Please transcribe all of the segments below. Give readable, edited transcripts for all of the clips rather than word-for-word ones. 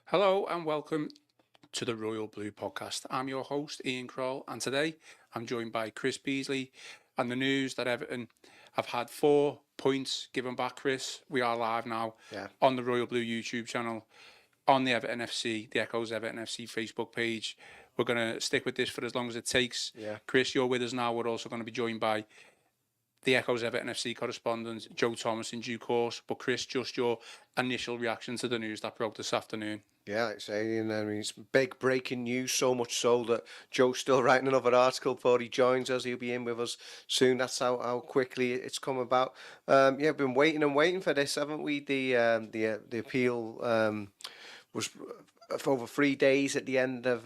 Hello and welcome to the Royal Blue Podcast. I'm your host, Ian Kroll, and today I'm joined by Chris Beasley and the news that Everton have had 4 points given back. Chris, we are live now on the Royal Blue YouTube channel, on the Everton FC, the Echoes Everton FC Facebook page. We're going to stick with this for as long as it takes. Chris, you're with us now. We're also going to be joined by the Echoes Everton FC correspondent, Joe Thomas, in due course. But Chris, just your initial reaction to the news that broke this afternoon. Yeah, it's it's big breaking news, so much so that Joe's still writing another article before he joins us. He'll be in with us soon. That's how quickly it's come about. We've been waiting and waiting for this, haven't we? The appeal was for over 3 days at the end of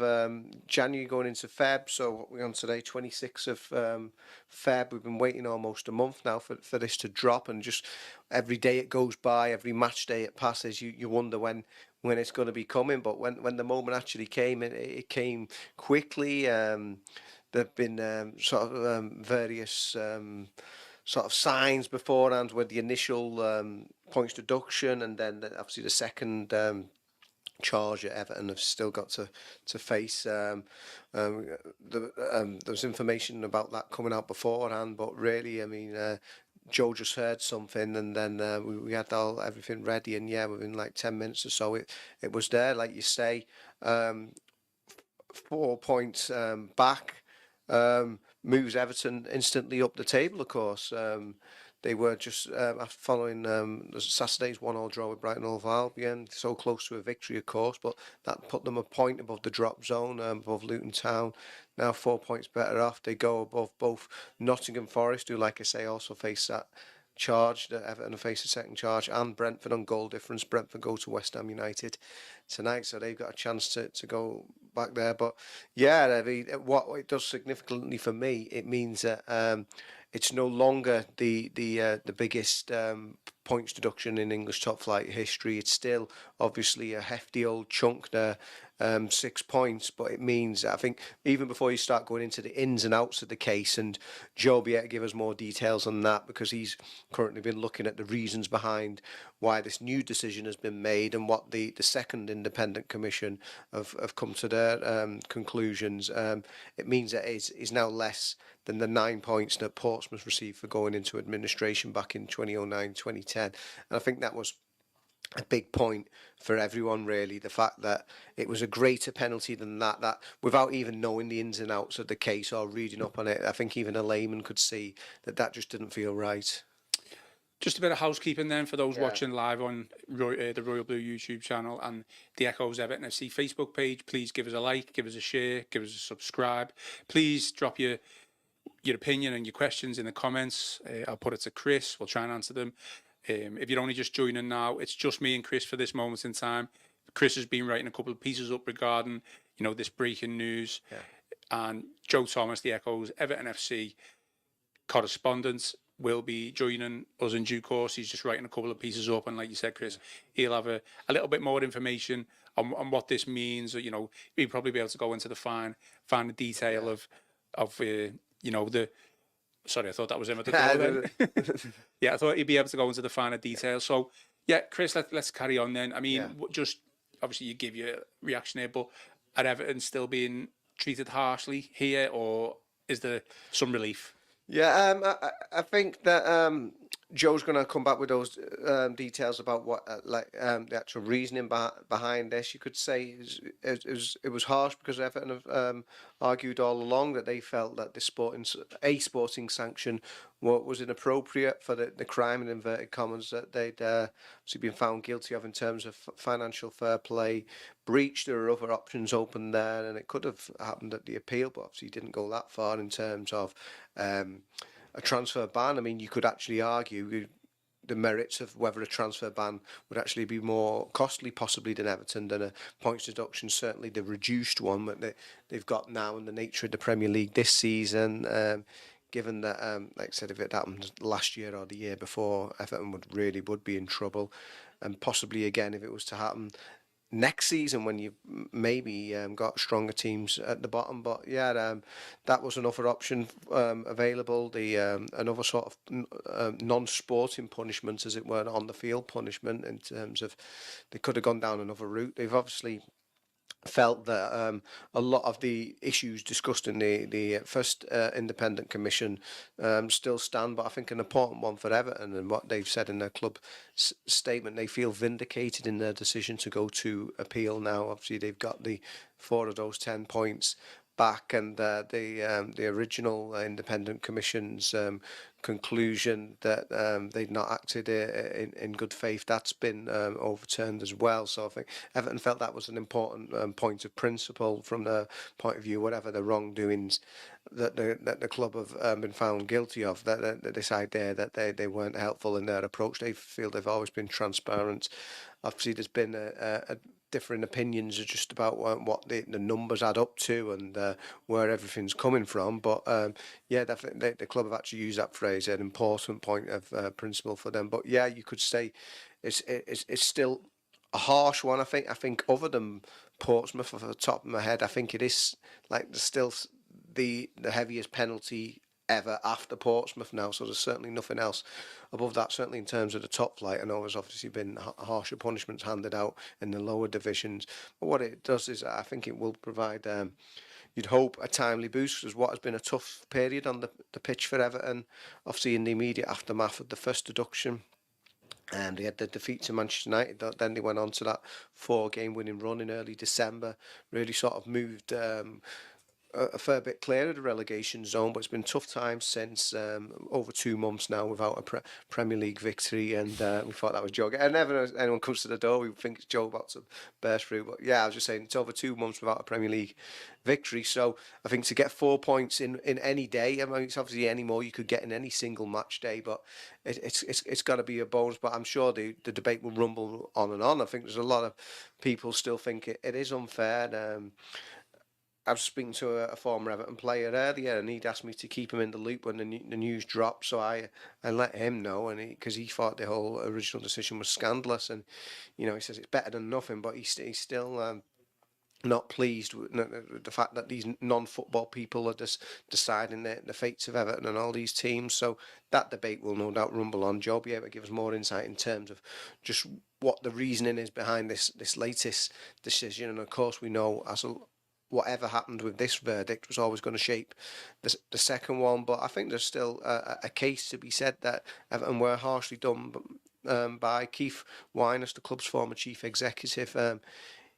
January going into Feb. So we're on today, 26th of Feb. We've been waiting almost a month now for this to drop, and just every day it goes by, every match day it passes, you wonder when it's going to be coming. But when the moment actually came, it came quickly. There've been various sort of signs beforehand with the initial points deduction, and then obviously the second charge at Everton have still got to face. There was information about that coming out beforehand, but really, I mean, Joe just heard something, and then we had everything ready, and within like 10 minutes or so, it was there, like you say. 4 points back, moves Everton instantly up the table, of course. They were just following Saturday's 1-1 draw with Brighton Hove Albion, so close to a victory, of course, but that put them a point above the drop zone, above Luton Town. Now 4 points better off. They go above both Nottingham Forest, who, like I say, also face that charge, that Everton face a second charge, and Brentford on goal difference. Brentford go to West Ham United tonight, so they've got a chance to go back there. But I mean, what it does significantly for me, it means that it's no longer the biggest points deduction in English top flight history. It's still obviously a hefty old chunk there, 6 points, but it means, I think, even before you start going into the ins and outs of the case, and Joe will be able to give us more details on that, because he's currently been looking at the reasons behind why this new decision has been made, and what the second independent commission have come to their conclusions. It means that it's now less than the 9 points that Portsmouth received for going into administration back in 2009-2010. And I think that was a big point for everyone, really, the fact that it was a greater penalty than that without even knowing the ins and outs of the case or reading up on it, I think even a layman could see that just didn't feel right. Just a bit of housekeeping then for those watching live on the Royal Blue YouTube channel and the Echoes Everton FC Facebook page. Please give us a like, give us a share, give us a subscribe. Please drop your opinion and your questions in the comments. I'll put it to Chris. We'll try and answer them. If you're only just joining now, it's just me and Chris for this moment in time. Chris has been writing a couple of pieces up regarding, this breaking news. And Joe Thomas, the Echoes Everton FC correspondent, will be joining us in due course. He's just writing a couple of pieces up, and like you said, Chris, he'll have a little bit more information on what this means. He'll probably be able to go into the fine detail of the. Sorry, I thought that was him at the door then. I thought he'd be able to go into the finer details. So, Chris, let's carry on then. I mean, just obviously you give your reaction here, but are Everton still being treated harshly here, or is there some relief? I think that Joe's going to come back with those details about what the actual reasoning behind this. You could say it was harsh because Everton have argued all along that they felt that the sporting sanction was inappropriate for the crime, in inverted commas, that they'd obviously been found guilty of in terms of financial fair play breach. There are other options open there, and it could have happened at the appeal, but obviously didn't go that far in terms of a transfer ban. I mean, you could actually argue the merits of whether a transfer ban would actually be more costly possibly than Everton, than a points deduction, certainly the reduced one that they've got now in the nature of the Premier League this season. Given that, like I said, if it happened last year or the year before, Everton would be in trouble. And possibly again, if it was to happen next season when you maybe got stronger teams at the bottom. But yeah, that was another option available. The another sort of non-sporting punishment, as it were, on the field punishment, in terms of they could have gone down another route. They've obviously felt that a lot of the issues discussed in the first independent commission still stand, but I think an important one for Everton, and what they've said in their club statement, they feel vindicated in their decision to go to appeal now. Obviously, they've got the 4 of those 10 points back, and the original independent commission's conclusion that they'd not acted in good faith, that's been overturned as well. So I think Everton felt that was an important point of principle from their point of view, whatever the wrongdoings that the club have been found guilty of, that they decide there that they weren't helpful in their approach. They feel they've always been transparent. Obviously, there's been a differing opinions just about what the numbers add up to, and where everything's coming from. But yeah, definitely the club have actually used that phrase, an important point of principle for them. But yeah, you could say it's still a harsh one. I think other than Portsmouth, off the top of my head, I think it is like still the heaviest penalty ever after Portsmouth now, so there's certainly nothing else above that, certainly in terms of the top flight. I know there's obviously been harsher punishments handed out in the lower divisions, but what it does is I think it will provide, you'd hope, a timely boost, because what has been a tough period on the pitch for Everton, obviously in the immediate aftermath of the first deduction. And they had the defeat to Manchester United. Then they went on to that 4-game winning run in early December, really sort of moved a fair bit clear of the relegation zone, but it's been tough times since, over 2 months now without a Premier League victory, and we thought that was Joe. And never anyone comes to the door, we think it's Joe about to burst through. But yeah, I was just saying, it's over 2 months without a Premier League victory. So I think to get 4 points in any day, I mean, it's obviously any more you could get in any single match day, but it's got to be a bonus. But I'm sure the debate will rumble on and on. I think there's a lot of people still think it is unfair. I was speaking to a former Everton player earlier, and he'd asked me to keep him in the loop when the news dropped. So I let him know, and because he thought the whole original decision was scandalous, and he says it's better than nothing, but he's still not pleased with the fact that these non-football people are just deciding the fates of Everton and all these teams. So that debate will no doubt rumble on. Joe will be able to give us more insight in terms of just what the reasoning is behind this latest decision, and of course we know whatever happened with this verdict was always going to shape the second one. But I think there's still a case to be said that Everton were harshly done by Keith Winers, the club's former chief executive.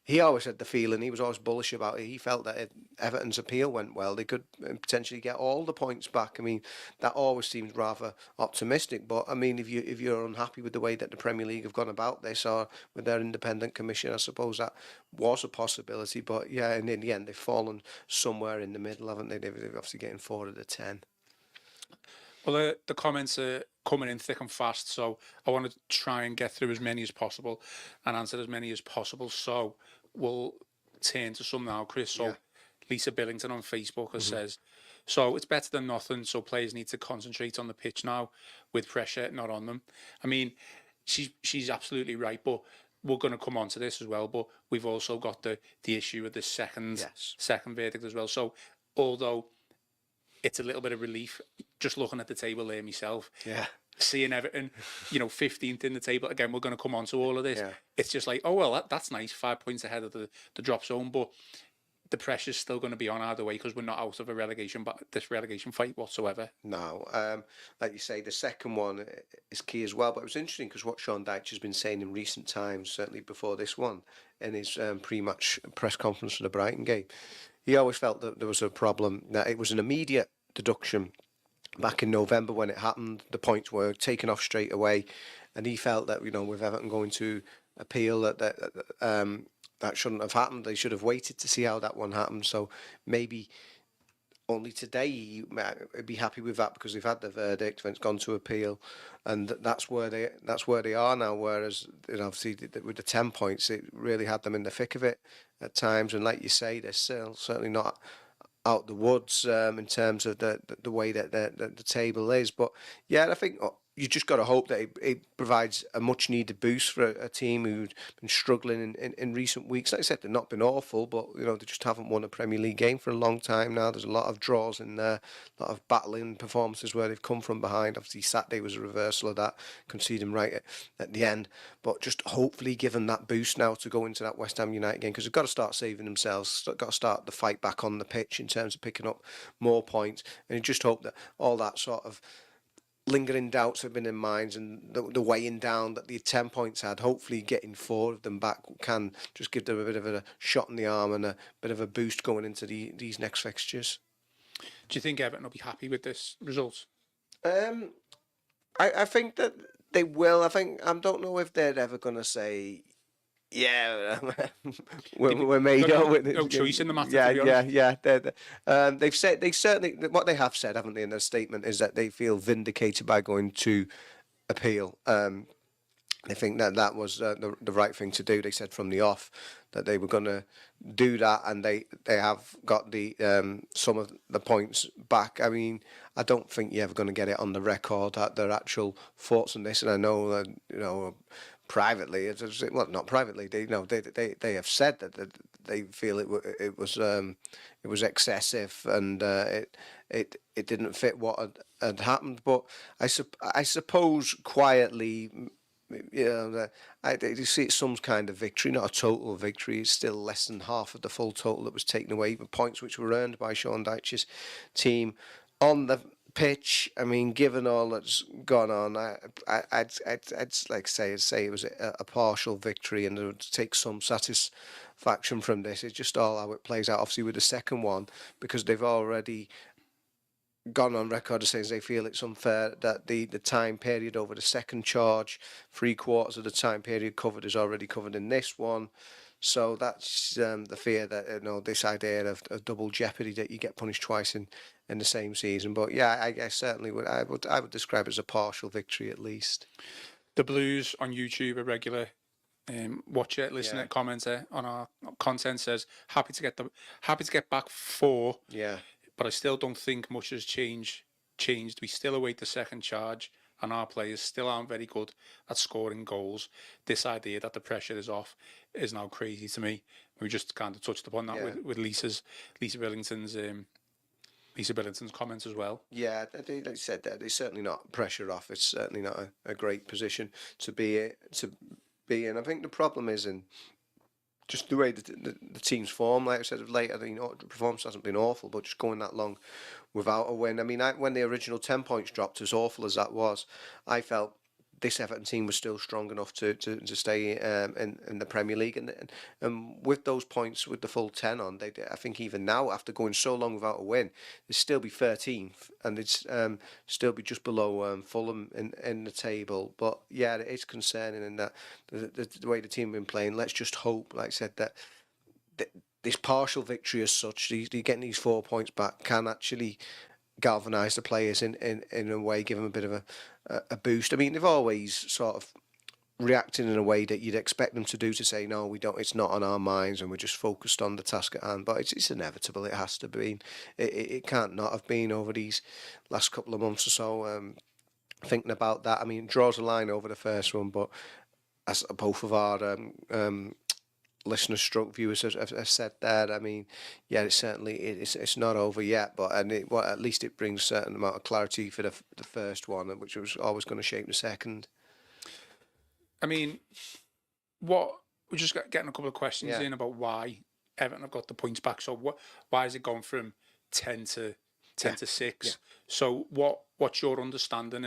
He always had the feeling, he was always bullish about it. He felt that if Everton's appeal went well, they could potentially get all the points back. I mean, that always seems rather optimistic. But I mean, if you're unhappy with the way that the Premier League have gone about this, or with their independent commission, I suppose that was a possibility. But yeah, and in the end, they've fallen somewhere in the middle, haven't they? They're obviously getting 4 of the 10. Well, the comments are coming in thick and fast, so I want to try and get through as many as possible and answer as many as possible. So we'll turn to some now, Chris. So Yeah. Lisa Billington on Facebook says, so it's better than nothing, so players need to concentrate on the pitch now with pressure not on them. I mean, she's absolutely right, but we're going to come on to this as well, but we've also got the issue of the second verdict as well. So although it's a little bit of relief just looking at the table there myself. Yeah. Seeing Everton, 15th in the table. Again, we're going to come on to all of this. Yeah. It's just like, oh, well, that's nice. 5 points ahead of the drop zone. But the pressure's still going to be on either way because we're not out of this relegation fight whatsoever. No. Like you say, the second one is key as well. But it was interesting because what Sean Dyche has been saying in recent times, certainly before this one, in his pre-match press conference for the Brighton game, he always felt that there was a problem, that it was an immediate deduction. Back in November when it happened, the points were taken off straight away, and he felt that with Everton going to appeal, that shouldn't have happened. They should have waited to see how that one happened. So maybe only today he'd be happy with that because they've had the verdict when it's gone to appeal, and that's where they are now. Whereas obviously with the 10 points, it really had them in the thick of it at times. And like you say, they're still certainly not out the woods in terms of the way that the table is. But yeah, I think you just got to hope that it provides a much needed boost for a team who've been struggling in recent weeks. Like I said, they've not been awful, but they just haven't won a Premier League game for a long time now. There's a lot of draws in there, a lot of battling performances where they've come from behind. Obviously, Saturday was a reversal of that, conceding right at the end. But just hopefully give them that boost now to go into that West Ham United game, because they've got to start saving themselves. Got to start the fight back on the pitch in terms of picking up more points. And you just hope that all that sort of lingering doubts have been in minds, and the weighing down that the 10 points had, hopefully getting 4 of them back can just give them a bit of a shot in the arm and a bit of a boost going into these next fixtures. Do you think Everton will be happy with this result? I think that they will. I don't know if they're ever going to say, yeah, we're made up with no choice in the matter. Yeah, to be honest. yeah. They've said, they certainly, what they have said, haven't they, in their statement, is that they feel vindicated by going to appeal. They think that was the right thing to do. They said from the off that they were going to do that, and they have got the some of the points back. I mean, I don't think you're ever going to get it on the record at their actual thoughts on this, and I know that privately, well, not privately. They have said that they feel it was excessive, and it didn't fit what had happened. But I suppose quietly, they see it some kind of victory, not a total victory. It's still less than half of the full total that was taken away, even points which were earned by Sean Dyche's team on the pitch. I mean, given all that's gone on, I'd like say it was a partial victory, and to take some satisfaction from this. It's just all how it plays out. Obviously, with the second one, because they've already gone on record as saying they feel it's unfair that the time period over the second charge, 3/4 of the time period covered, is already covered in this one. So that's the fear that this idea of double jeopardy, that you get punished twice in the same season. But yeah, I certainly would. I would describe it as a partial victory at least. The Blues on YouTube, a regular watcher, listener, Yeah. commenter on our content, says happy to get back 4. Yeah. But I still don't think much has changed. We still await the second charge, and our players still aren't very good at scoring goals. This idea that the pressure is off is now crazy to me. We just kind of touched upon that with Lisa Billington's comments as well. Yeah, they said that it's certainly not pressure off. It's certainly not a great position to be in. I think the problem is in just the way the team's form. Like I said later, the performance hasn't been awful, but just going that long without a win. I mean, when the original 10 points dropped, as awful as that was, I felt this Everton team was still strong enough to stay in the Premier League, and with those points, with the full 10 on, I think even now, after going so long without a win, they'd still be 13th, and they'd still be just below Fulham in the table. But yeah, it's concerning in that the way the team have been playing. Let's just hope, like I said, that this partial victory as such, getting these 4 points back, can actually galvanise the players in a way, give them a bit of a boost. I mean, they've always sort of reacted in a way that you'd expect them to do, to say, no, we don't, it's not on our minds and we're just focused on the task at hand. But it's inevitable, it has to be. It can't not have been over these last couple of months or so. Thinking about that, I mean, it draws a line over the first one, but as both of our listeners stroke viewers have said that, I mean, yeah, it's not over yet, but at least it brings a certain amount of clarity for the first one, which was always going to shape the second. I mean, we're just getting a couple of questions in about why Everton have got the points back. So why is it gone from 10 to 6? Yeah. So what's your understanding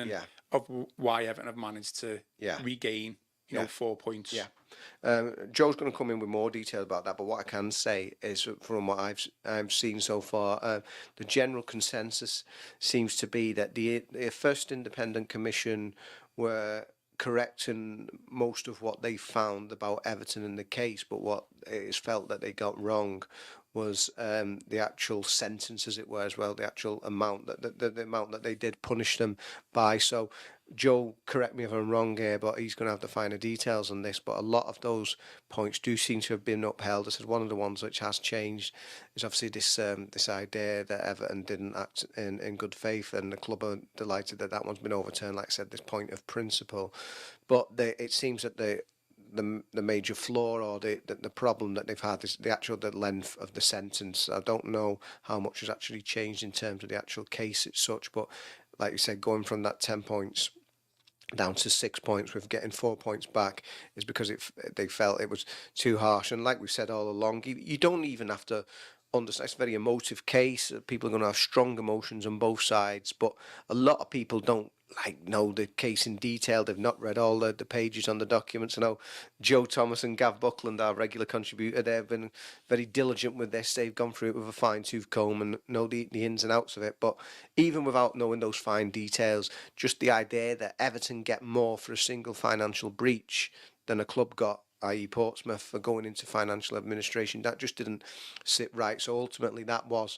of why Everton have managed to regain 4 points? Yeah. Joe's going to come in with more detail about that, but what I can say is, from what I've seen so far, the general consensus seems to be that the first independent commission were correct in most of what they found about Everton in the case, but what is felt that they got wrong was the actual sentence, as it were, as well, the actual amount the amount that they did punish them by. So Joe, correct me if I'm wrong here, but he's going to have the finer details on this. But a lot of those points do seem to have been upheld. This is one of the ones which has changed. Is obviously this idea that Everton didn't act in good faith, and the club are delighted that that one's been overturned. Like I said, this point of principle, but it seems that the major flaw or the problem that they've had is the length of the sentence. I don't know how much has actually changed in terms of the actual case as such, but like you said, going from that 10 points down to 6 points with getting 4 points back is because they felt it was too harsh. And like we said all along, you don't even have to understand. It's a very emotive case. People are going to have strong emotions on both sides, but a lot of people don't know the case in detail. They've not read all the pages on the documents. I know Joe Thomas and Gav Buckland, our regular contributor, they've been very diligent with this. They've gone through it with a fine-tooth comb and know the ins and outs of it. But even without knowing those fine details, just the idea that Everton get more for a single financial breach than a club got, i.e. Portsmouth, for going into financial administration, that just didn't sit right. So ultimately that was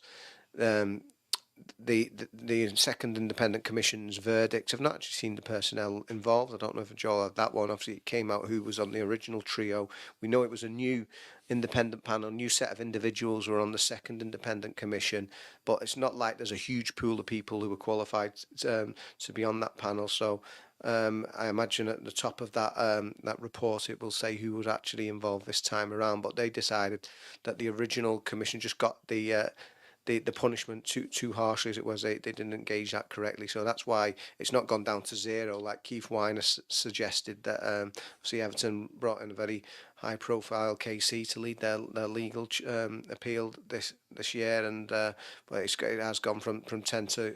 the second independent commission's verdict. I've not actually seen the personnel involved. I don't know if Joel had that one. Obviously, it came out who was on the original trio. We know it was a new independent panel, new set of individuals were on the second independent commission, but it's not like there's a huge pool of people who were qualified to be on that panel. So I imagine at the top of that report it will say who was actually involved this time around. But they decided that the original commission just got the punishment too harshly, as it was. They didn't engage that correctly, so that's why it's not gone down to 0 like Keith Weiner suggested. That obviously Everton brought in a very high profile KC to lead their legal appeal this year, and but it has gone from 10 to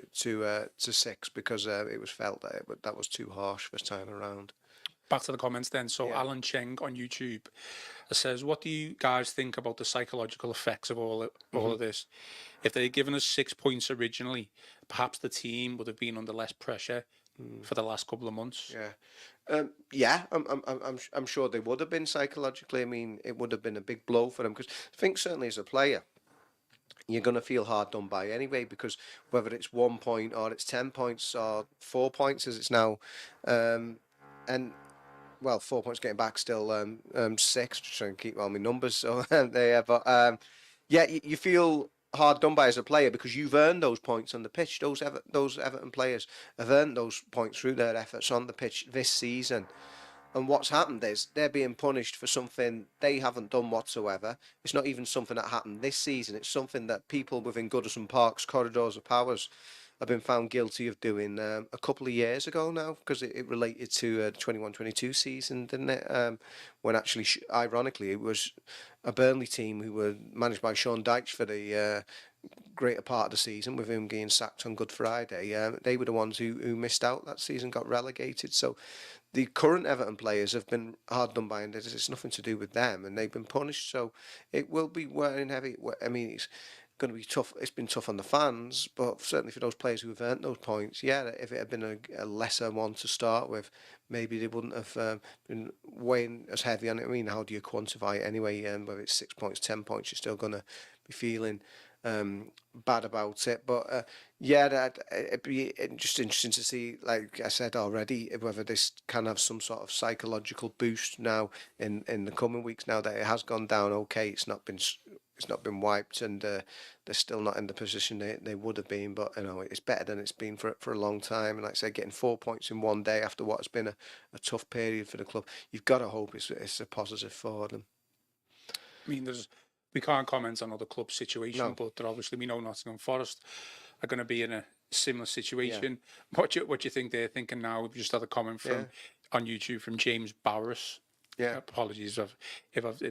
6 because it was felt that that was too harsh this time around. Back to the comments then. So Yeah. Alan Cheng on YouTube says, what do you guys think about the psychological effects of all of this? If they had given us 6 points originally, perhaps the team would have been under less pressure for the last couple of months. Yeah, I'm sure they would have been psychologically. I mean, it would have been a big blow for them, because I think certainly as a player, you're going to feel hard done by anyway, because whether it's 1 point or it's 10 points or 4 points as it's now, and well, 4 points getting back still 6, just trying to keep all my numbers. So there, but yeah, you feel hard done by as a player because you've earned those points on the pitch. Those Everton players have earned those points through their efforts on the pitch this season. And what's happened is they're being punished for something they haven't done whatsoever. It's not even something that happened this season. It's something that people within Goodison Park's corridors of powers have been found guilty of doing a couple of years ago now, because it related to the 21-22 season, didn't it? When actually, ironically, it was a Burnley team who were managed by Sean Dyche for the greater part of the season, with him getting sacked on Good Friday. They were the ones who missed out that season, got relegated. So the current Everton players have been hard done by, and it's nothing to do with them, and they've been punished. So it will be wearing heavy. I mean, it's going to be tough. It's been tough on the fans, but certainly for those players who have earned those points, yeah, if it had been a lesser one to start with, maybe they wouldn't have been weighing as heavy on it. I mean, how do you quantify it anyway? Whether it's 6 points, 10 points, you're still going to be feeling bad about it. But yeah, it'd be just interesting to see, like I said already, whether this can have some sort of psychological boost now in the coming weeks. Now that it has gone down, okay, it's not been wiped, and they're still not in the position they would have been. But you know, it's better than it's been for a long time. And like I say, getting 4 points in one day after what has been a tough period for the club, you've got to hope it's a positive for them. I mean, we can't comment on other clubs' situation, No. but obviously we know Nottingham Forest are going to be in a similar situation. Yeah. What do you think they're thinking now? We've just had a comment from on YouTube from James Barris. Yeah. Apologies if I've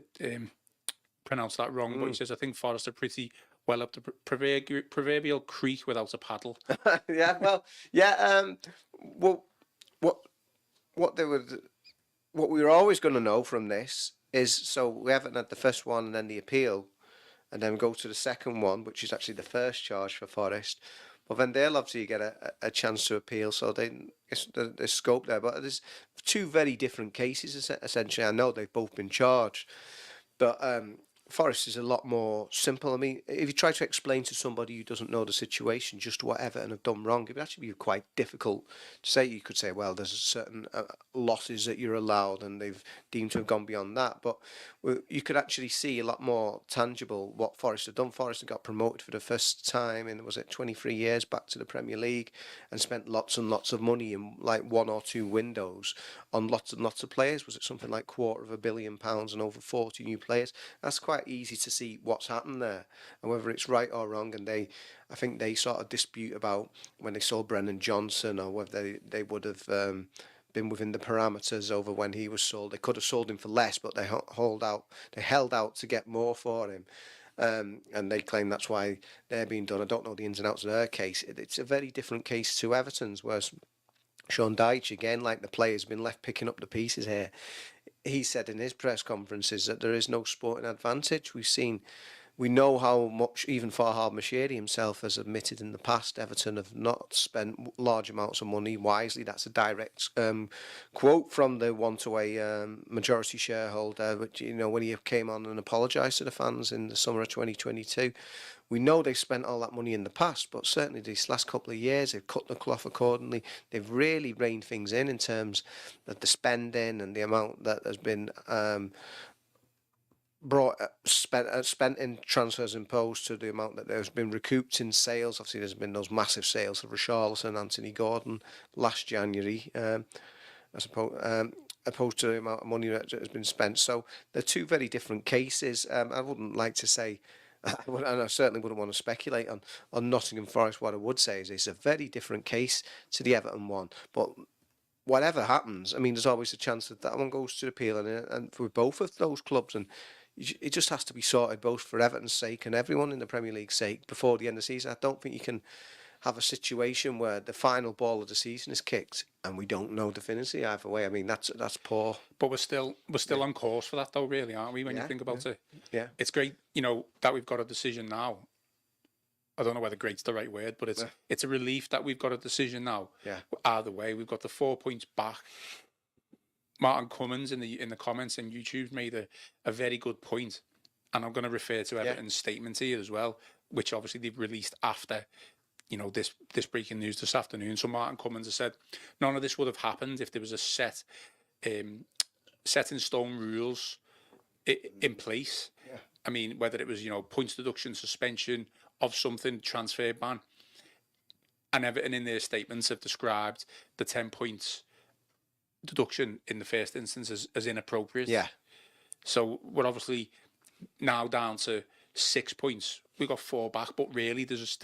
pronounced that wrong, but he says, I think Forest are pretty well up the proverbial creek without a paddle. Yeah, well, yeah. Well, what we were always going to know from this is, so we haven't had the first one and then the appeal, and then go to the second one, which is actually the first charge for Forest. But then they'll obviously get a chance to appeal, so there's scope there. But there's two very different cases, essentially. I know they've both been charged, but Forest is a lot more simple. I mean, if you try to explain to somebody who doesn't know the situation just what Everton have done wrong, it would actually be quite difficult to say. You could say, well, there's certain losses that you're allowed, and they've deemed to have gone beyond that. But you could actually see a lot more tangible what Forest have done. Forest have got promoted for the first time in, was it 23 years, back to the Premier League, and spent lots and lots of money in like 1 or 2 windows on lots and lots of players. Was it something like £250 million and over 40 new players? That's quite easy to see what's happened there and whether it's right or wrong. And I think they sort of dispute about when they sold Brennan Johnson, or whether they would have been within the parameters over when he was sold. They could have sold him for less, but they held out to get more for him. And they claim that's why they're being done. I don't know the ins and outs of their case. It's a very different case to Everton's, whereas Sean Dyche, again, like the players, been left picking up the pieces here. He said in his press conferences that there is no sporting advantage. We know how much, even Farhad Mashiri himself has admitted in the past, Everton have not spent large amounts of money wisely. That's a direct quote from the one-to-way majority shareholder, which, when he came on and apologised to the fans in the summer of 2022. We know they've spent all that money in the past, but certainly these last couple of years, they've cut the cloth accordingly. They've really reined things in terms of the spending and the amount that has been spent in transfers imposed to the amount that there's been recouped in sales. Obviously, there's been those massive sales of Richarlison and Anthony Gordon last January, opposed to the amount of money that has been spent. So they're two very different cases. I wouldn't like to say, and I certainly wouldn't want to speculate on Nottingham Forest. What I would say is it's a very different case to the Everton one. But whatever happens, I mean, there's always a chance that that one goes to appeal, and for both of those clubs, and it just has to be sorted, both for Everton's sake and everyone in the Premier League's sake, before the end of the season. I don't think you can have a situation where the final ball of the season is kicked and we don't know definitively either way. I mean, that's poor. But we're still on course for that, though, really, aren't we? When you think about it, yeah, it's great, that we've got a decision now. I don't know whether "great's" the right word, but it's a relief that we've got a decision now. Yeah. Either way, we've got the 4 points back. Martin Cummins in the comments on YouTube made a very good point, and I'm going to refer to Everton's statement here as well, which obviously they've released after this breaking news this afternoon. So Martin Cummins has said none of this would have happened if there was a set in stone rules in place. Yeah. I mean, whether it was points deduction, suspension of something, transfer ban, and Everton in their statements have described the 10 points deduction in the first instance as inappropriate. Yeah. So we're obviously now down to 6 points. We got 4 back, but really there's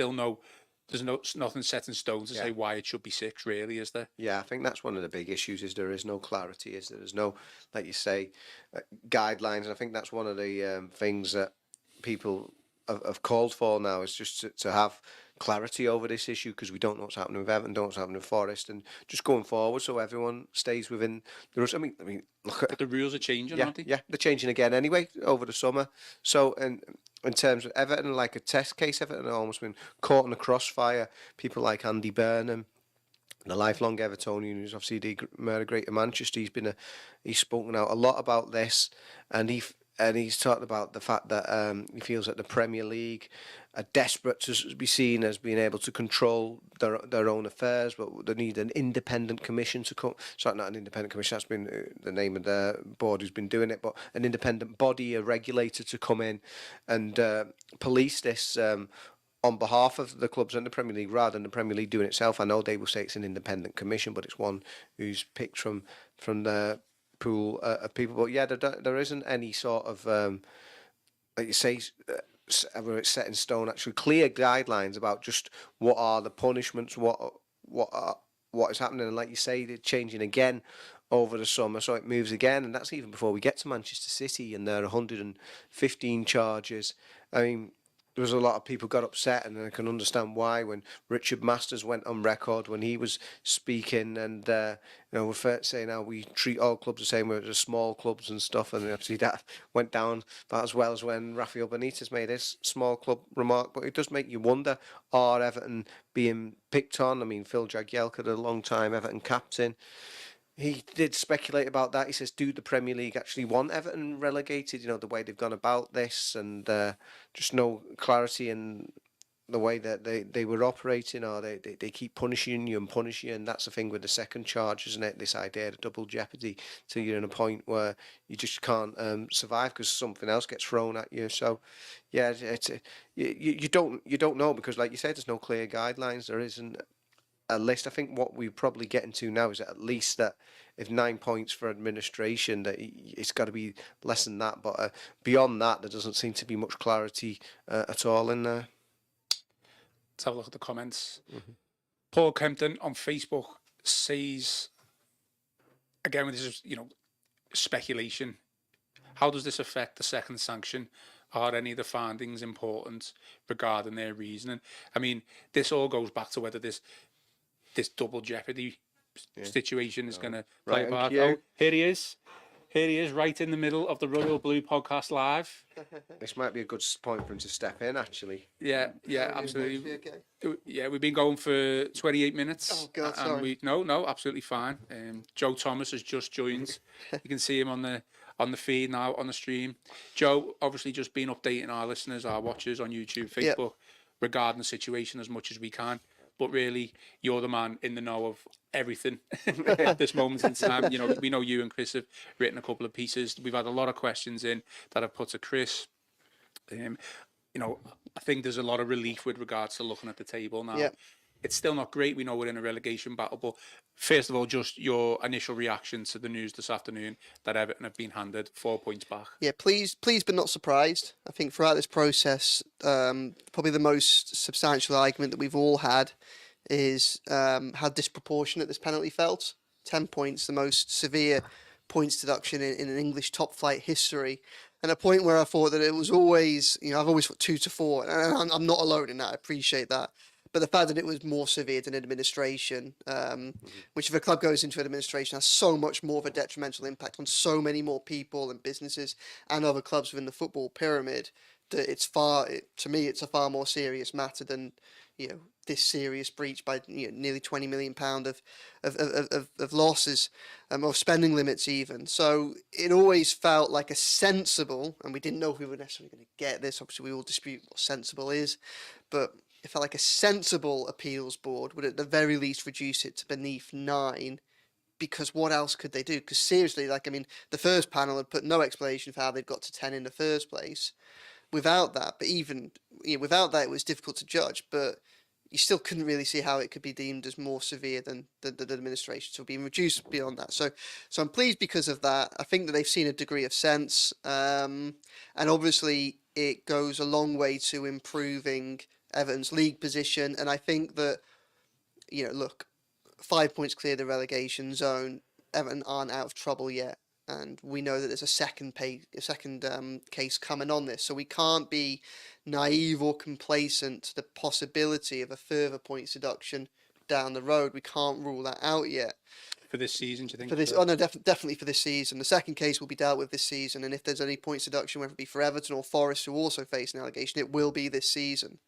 nothing set in stone to say why it should be 6, really, is there? Yeah, I think that's one of the big issues, is there is no clarity, there's no, like you say, guidelines. And I think that's one of the things that people have called for now, is just to have clarity over this issue, because we don't know what's happening with Everton, don't know what's happening with Forest, and just going forward so everyone stays within the rules. I mean, look at the rules are changing, aren't they? Yeah, they're changing again anyway over the summer. So, in terms of Everton, like a test case, Everton have almost been caught in the crossfire. People like Andy Burnham, the lifelong Evertonian, who's obviously the Mayor of Greater Manchester, he's spoken out a lot about this, and he's talked about the fact that he feels that the Premier League are desperate to be seen as being able to control their own affairs, but they need an independent commission to come. Sorry, not an independent commission, that's been the name of the board who's been doing it, but an independent body, a regulator, to come in and police this on behalf of the clubs and the Premier League, rather than the Premier League doing it itself. I know they will say it's an independent commission, but it's one who's picked from the pool of people. But yeah, there isn't any sort of like you say, whether it's set in stone, actually clear guidelines about just what are the punishments, what is happening. And like you say, they're changing again over the summer, so it moves again, and that's even before we get to Manchester City and their 115 charges. I mean, there was a lot of people got upset, and I can understand why, when Richard Masters went on record when he was speaking, and we're saying how we treat all clubs the same, we're just small clubs and stuff, and obviously that went down about as well as when Rafael Benitez made his small club remark. But it does make you wonder, are Everton being picked on? I mean, Phil Jagielka, the long time Everton captain, He did speculate about that. He says, do the Premier League actually want Everton relegated? You know, the way they've gone about this, and just no clarity in the way that they were operating, or they keep punishing you and punishing you. And that's the thing with the second charge, isn't it? This idea of double jeopardy, till you're in a point where you just can't survive because something else gets thrown at you. So, yeah, you don't know, because, like you said, there's no clear guidelines. There isn't a list. I think what we're probably getting to now is at least that if 9 points for administration, that it's got to be less than that. But beyond that, there doesn't seem to be much clarity at all in there. Let's have a look at the comments. Paul Kempton on Facebook says, again, this is, speculation. How does this affect the second sanction? Are any of the findings important regarding their reasoning? I mean, this all goes back to whether this double jeopardy situation is going to play a part. Oh, here he is. Here he is, right in the middle of the Royal Blue podcast live. This might be a good point for him to step in, actually. Yeah, absolutely. Yeah, we've been going for 28 minutes. Oh, God, sorry. No, absolutely fine. Joe Thomas has just joined. You can see him on the feed now, on the stream. Joe, obviously just been updating our listeners, our watchers on YouTube, Facebook, regarding the situation as much as we can. But really, you're the man in the know of everything at this moment in time. We know you and Chris have written a couple of pieces. We've had a lot of questions in that I've put to Chris. I think there's a lot of relief with regards to looking at the table now. Yeah. It's still not great. We know we're in a relegation battle, but first of all, just your initial reaction to the news this afternoon that Everton have been handed 4 points back. Yeah, pleased but not surprised. I think throughout this process, probably the most substantial argument that we've all had is how disproportionate this penalty felt. 10 points, the most severe points deduction in an English top flight history. And a point where I thought that it was always, I've always thought 2 to 4, and I'm not alone in that. I appreciate that. But the fact that it was more severe than administration, which if a club goes into administration has so much more of a detrimental impact on so many more people and businesses and other clubs within the football pyramid, that to me, it's a far more serious matter than, this serious breach by nearly £20 million of losses, of spending limits even. So it always felt like a sensible, and we didn't know if we were necessarily going to get this. Obviously, we all dispute what sensible is, but it felt like a sensible appeals board would at the very least reduce it to beneath 9, because what else could they do? Because seriously, the first panel had put no explanation for how they'd got to 10 in the first place. Without that, but even without that, it was difficult to judge. But you still couldn't really see how it could be deemed as more severe than the administration, so being reduced beyond that. So I'm pleased because of that. I think that they've seen a degree of sense, and obviously it goes a long way to improving Everton's league position. And I think that, look, 5 points clear the relegation zone. Everton aren't out of trouble yet. And we know that there's a second case coming on this. So we can't be naive or complacent to the possibility of a further points deduction down the road. We can't rule that out yet. For this season, do you think? For this, no, definitely for this season. The second case will be dealt with this season. And if there's any points deduction, whether it be for Everton or Forest, who also face an allegation, it will be this season.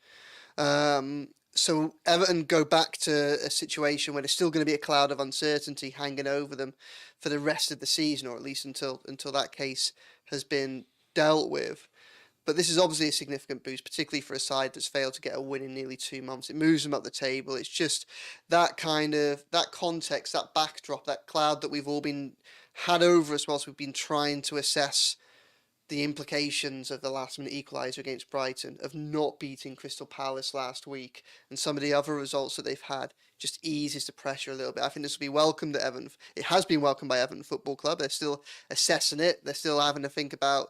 So Everton go back to a situation where there's still going to be a cloud of uncertainty hanging over them for the rest of the season, or at least until that case has been dealt with. But this is obviously a significant boost, particularly for a side that's failed to get a win in nearly 2 months. It moves them up the table. It's just that context, that backdrop, that cloud that we've all been had over us whilst we've been trying to assess the implications of the last-minute equaliser against Brighton, of not beating Crystal Palace last week, and some of the other results that they've had, just eases the pressure a little bit. I think this will be welcomed at Everton. It has been welcomed by Everton Football Club. They're still assessing it. They're still having to think about,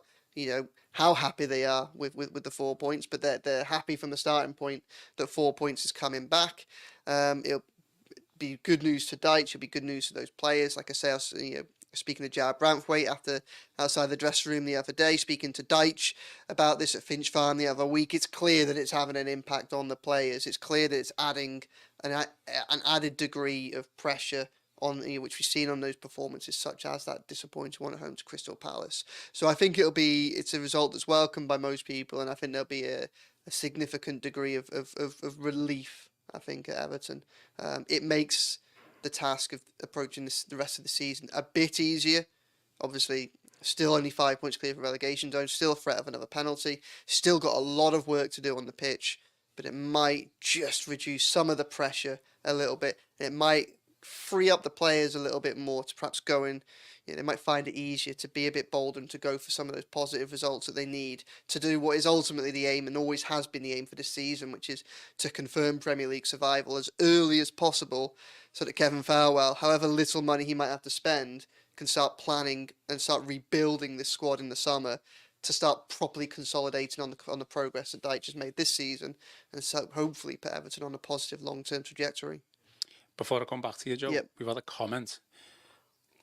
how happy they are with the 4 points, but they're happy from the starting point that 4 points is coming back. It'll be good news to Deitch. It'll be good news to those players. Like I say, speaking to Jar Branthwaite outside the dressing room the other day, speaking to Deitch about this at Finch Farm the other week, it's clear that it's having an impact on the players. It's clear that it's adding an added degree of pressure on which we've seen on those performances, such as that disappointing one at home to Crystal Palace. So I think it's a result that's welcomed by most people, and I think there'll be a significant degree of relief, I think, at Everton. It makes the task of approaching the rest of the season a bit easier. Obviously, still only 5 points clear of relegation zone, still a threat of another penalty, still got a lot of work to do on the pitch, but it might just reduce some of the pressure a little bit. It might free up the players a little bit more to perhaps go in. They might find it easier to be a bit bolder and to go for some of those positive results that they need to do what is ultimately the aim and always has been the aim for this season, which is to confirm Premier League survival as early as possible so that Kevin Farwell, however little money he might have to spend, can start planning and start rebuilding this squad in the summer to start properly consolidating on the progress that Dyche has made this season, and so hopefully put Everton on a positive long-term trajectory. Before I come back to you, Joe, Yep. we've had a comment.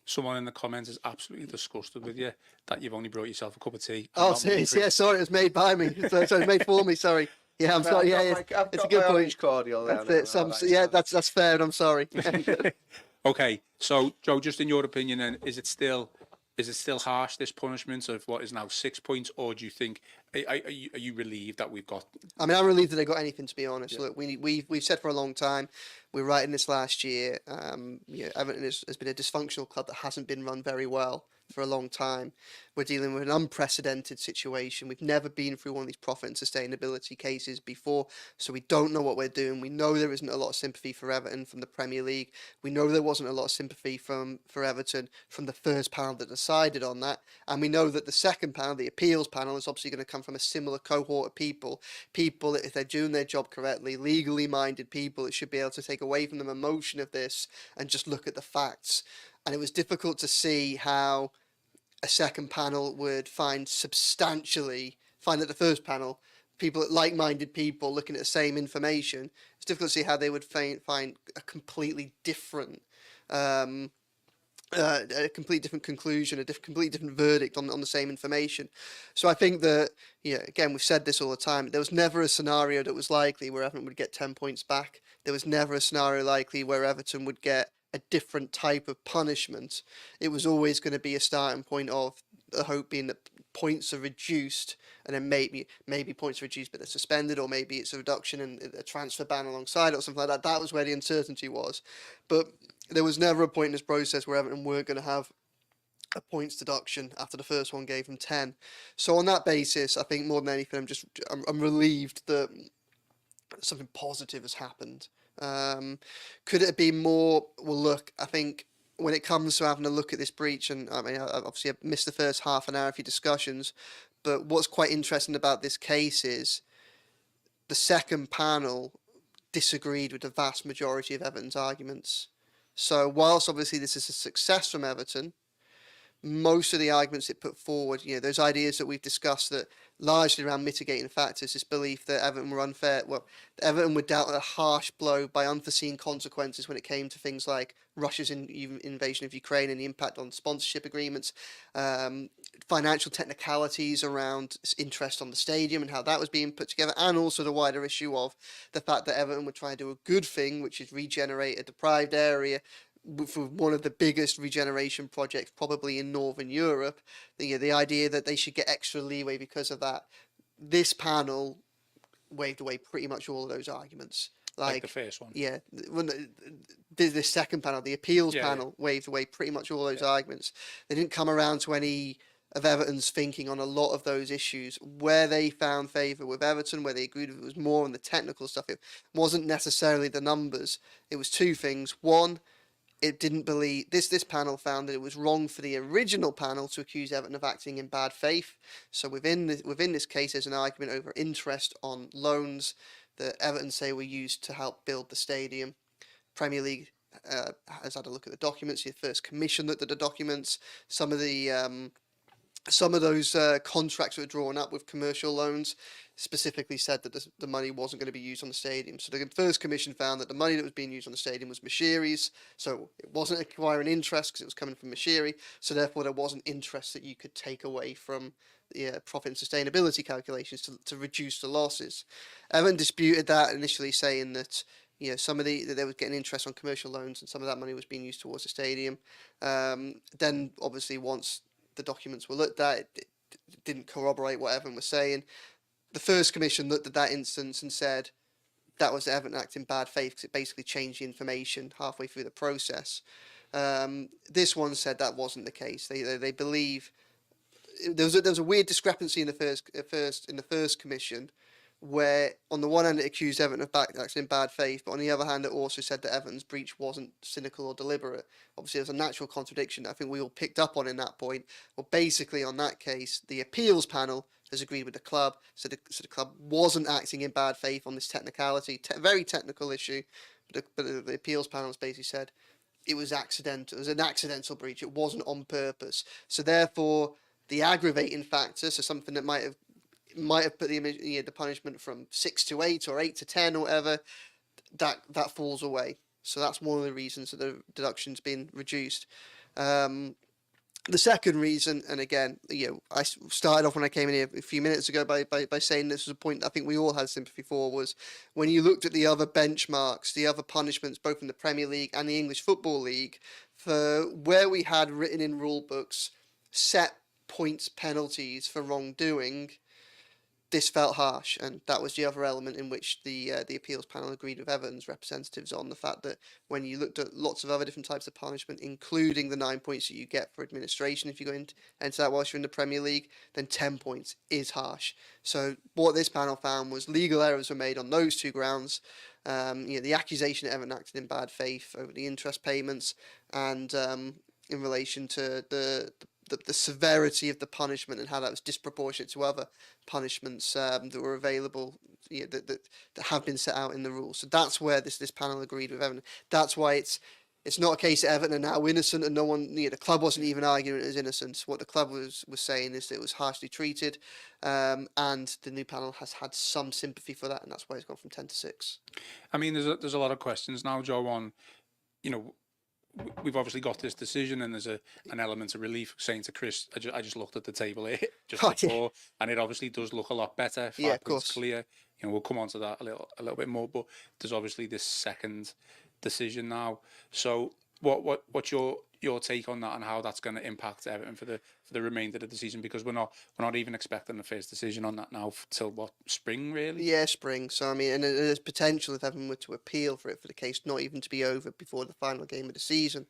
Someone in the comments is absolutely disgusted with you that you've only brought yourself a cup of tea. Oh, serious? Yeah, sorry, it was made by me. So it was made for me. Sorry. Yeah, I'm sorry. Yeah, it's a good point. Cordial That's it. That's fair, and I'm sorry. Okay, so Joe, just in your opinion, then, is it still harsh, this punishment of what is now 6 points, or do you think are you relieved that we've got? I mean, I'm relieved that they got anything. To be honest, yeah. Look, we've said for a long time, we're writing this last year. Everton has been a dysfunctional club that hasn't been run very well for a long time. We're dealing with an unprecedented situation. We've never been through one of these profit and sustainability cases before, so we don't know what we're doing. We know there isn't a lot of sympathy for Everton from the Premier League. We know there wasn't a lot of sympathy for Everton from the first panel that decided on that, and we know that the second panel, the appeals panel, is obviously going to come from a similar cohort of people, if they're doing their job correctly, legally minded people that should be able to take away from them emotion of this and just look at the facts. And it was difficult to see how a second panel would find that the first panel, like-minded people looking at the same information, it's difficult to see how they would find a completely different conclusion, completely different verdict on the same information. So I think that, again, we've said this all the time, there was never a scenario that was likely where Everton would get 10 points back. There was never a scenario likely where Everton would get a different type of punishment. It was always going to be a starting point of the hope being that points are reduced, and then maybe points are reduced but they're suspended, or maybe it's a reduction and a transfer ban alongside it or something like that. That was where the uncertainty was. But there was never a point in this process where Everton weren't going to have a points deduction after the first one gave them 10. So on that basis, I think more than anything, I'm relieved that something positive has happened. Could it have been more? Well, look, I think when it comes to having a look at this breach, and I mean, obviously I missed the first half an hour of your discussions, but what's quite interesting about this case is the second panel disagreed with the vast majority of Everton's arguments. So whilst obviously this is a success from Everton, most of the arguments it put forward, those ideas that we've discussed that largely around mitigating factors, this belief that Everton were unfair, Everton were dealt a harsh blow by unforeseen consequences when it came to things like Russia's invasion of Ukraine and the impact on sponsorship agreements, financial technicalities around interest on the stadium and how that was being put together, and also the wider issue of the fact that Everton were trying to do a good thing, which is regenerate a deprived area for one of the biggest regeneration projects probably in Northern Europe. The idea that they should get extra leeway because of that. This panel waved away pretty much all of those arguments. Like the first one. Yeah. The second panel, the appeals panel, waved away pretty much all those arguments. They didn't come around to any of Everton's thinking on a lot of those issues. Where they found favour with Everton, where they agreed with it was more on the technical stuff. It wasn't necessarily the numbers. It was two things. One, it didn't believe this panel found that it was wrong for the original panel to accuse Everton of acting in bad faith. So within this case, there's an argument over interest on loans that Everton say were used to help build the stadium. Premier League has had a look at the documents. The first commission looked at the documents. Some of those contracts that were drawn up with commercial loans specifically said that the money wasn't going to be used on the stadium. So the first commission found that the money that was being used on the stadium was Mashiri's, so it wasn't acquiring interest because it was coming from Mashiri, so therefore there wasn't interest that you could take away from the profit and sustainability calculations to reduce the losses. Everton disputed that initially, saying that that they were getting interest on commercial loans and some of that money was being used towards the stadium. Then obviously once the documents were looked at, it didn't corroborate what Everton was saying. The first commission looked at that instance and said, that was Everton acting in bad faith because it basically changed the information halfway through the process. This one said that wasn't the case. They believe there was a weird discrepancy in the first commission, where on the one hand it accused Everton of acting in bad faith, but on the other hand it also said that Everton's breach wasn't cynical or deliberate. Obviously, there's a natural contradiction that I think we all picked up on in that point. Well, basically, on that case, the appeals panel has agreed with the club, so the club wasn't acting in bad faith on this technicality, very technical issue, but the appeals panel has basically said it was accidental. It was an accidental breach. It wasn't on purpose. So therefore, the aggravating factor, so something that might have put the punishment from 6 to 8 or 8 to 10 or whatever, that falls away. So that's one of the reasons that the deduction's been reduced. The second reason, and again, I started off when I came in here a few minutes ago by saying this was a point I think we all had sympathy for, was when you looked at the other benchmarks, the other punishments, both in the Premier League and the English Football League, for where we had written in rule books set points penalties for wrongdoing, this felt harsh, and that was the other element in which the appeals panel agreed with Everton's representatives on, the fact that when you looked at lots of other different types of punishment, including the 9 points that you get for administration if you go into that whilst you're in the Premier League, then 10 points is harsh. So what this panel found was legal errors were made on those two grounds. The accusation that Everton acted in bad faith over the interest payments, and in relation to the severity of the punishment and how that was disproportionate to other punishments that were available, that have been set out in the rules. So that's where this panel agreed with Everton. That's why it's not a case that Everton are now innocent, and no one, the club wasn't even arguing it as innocent. What the club was saying is that it was harshly treated, and the new panel has had some sympathy for that, and that's why it's gone from 10 to 6. I mean, there's a lot of questions now, Joe, on, we've obviously got this decision, and there's an element of relief. Saying to Chris, I just looked at the table here just before, and it obviously does look a lot better. 5 points clear. We'll come on to that a little bit more, but there's obviously this second decision now. So what's your take on that, and how that's going to impact Everton for the remainder of the season? Because we're not even expecting the first decision on that now till spring, really? Yeah, spring. So I mean, and there's potential if Everton were to appeal for the case not even to be over before the final game of the season.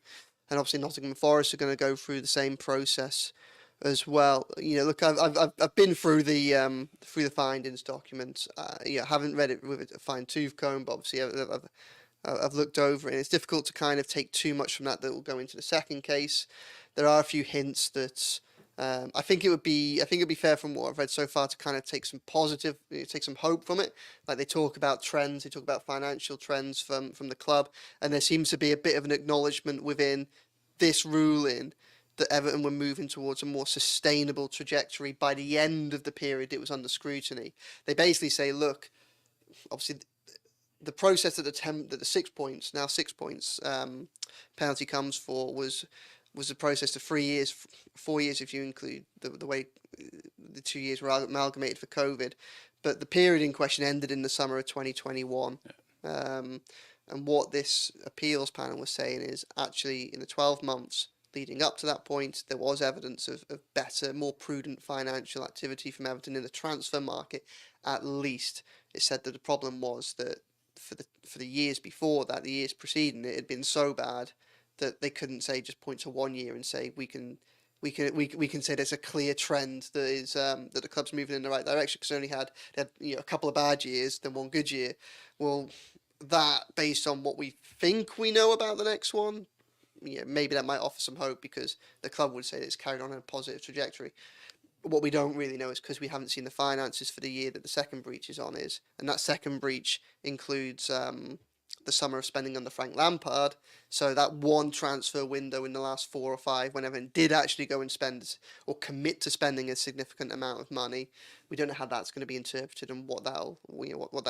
And obviously Nottingham Forest are going to go through the same process as well. Look, I've been through the findings document. Haven't read it with a fine tooth comb, but obviously I've looked over it, and it's difficult to kind of take too much from that will go into the second case. There are a few hints that I think it would be fair from what I've read so far to kind of take some hope from it. Like they talk about trends, they talk about financial trends from the club, and there seems to be a bit of an acknowledgement within this ruling that Everton were moving towards a more sustainable trajectory by the end of the period it was under scrutiny. They basically say, look, obviously the process that the 6 points penalty comes for was a process of 3 years, 4 years if you include the way the 2 years were amalgamated for COVID. But the period in question ended in the summer of 2021. Yeah. And what this appeals panel was saying is actually in the 12 months leading up to that point, there was evidence of better, more prudent financial activity from Everton in the transfer market. At least it said that the problem was that for the years before that, the years preceding, it had been so bad that they couldn't say just point to 1 year and say we can say there's a clear trend that is that the club's moving in the right direction, because they only had a couple of bad years, then one good year. Well, that based on what we think we know about the next one, maybe that might offer some hope, because the club would say that it's carried on in a positive trajectory. What we don't really know is because we haven't seen the finances for the year that the second breach is on is, and that second breach includes the summer of spending under Frank Lampard. So that one transfer window in the last 4 or 5, when Everton did actually go and spend or commit to spending a significant amount of money, we don't know how that's going to be interpreted and what that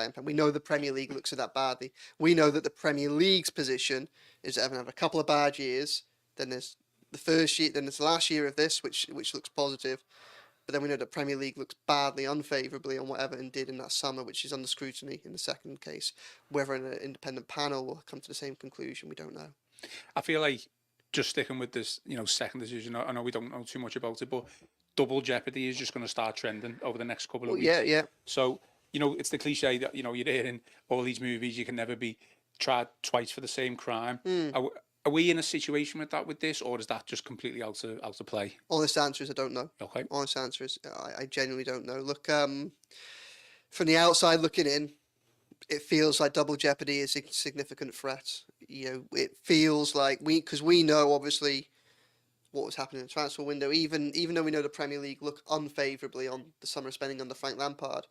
impact. We know the Premier League looks at that badly. We know that the Premier League's position is that Everton have a couple of bad years. Then there's the first year, then there's the last year of this, which looks positive. But then we know that Premier League looks badly, unfavourably on what Everton did in that summer, which is under scrutiny in the second case. Whether an independent panel will come to the same conclusion, we don't know. I feel like, just sticking with this, second decision, I know we don't know too much about it, but double jeopardy is just going to start trending over the next couple of weeks. Yeah. So you know, it's the cliche that, you know, you're hearing all these movies, you can never be tried twice for the same crime. Are we in a situation with that with this, or is that just completely out of play? Honest answer is I don't know. Okay. Honest answer is I genuinely don't know. Look, from the outside looking in, it feels like double jeopardy is a significant threat. You know, it feels like because we know obviously what was happening in the transfer window. Even though we know the Premier League look unfavourably on the summer spending under Frank Lampard,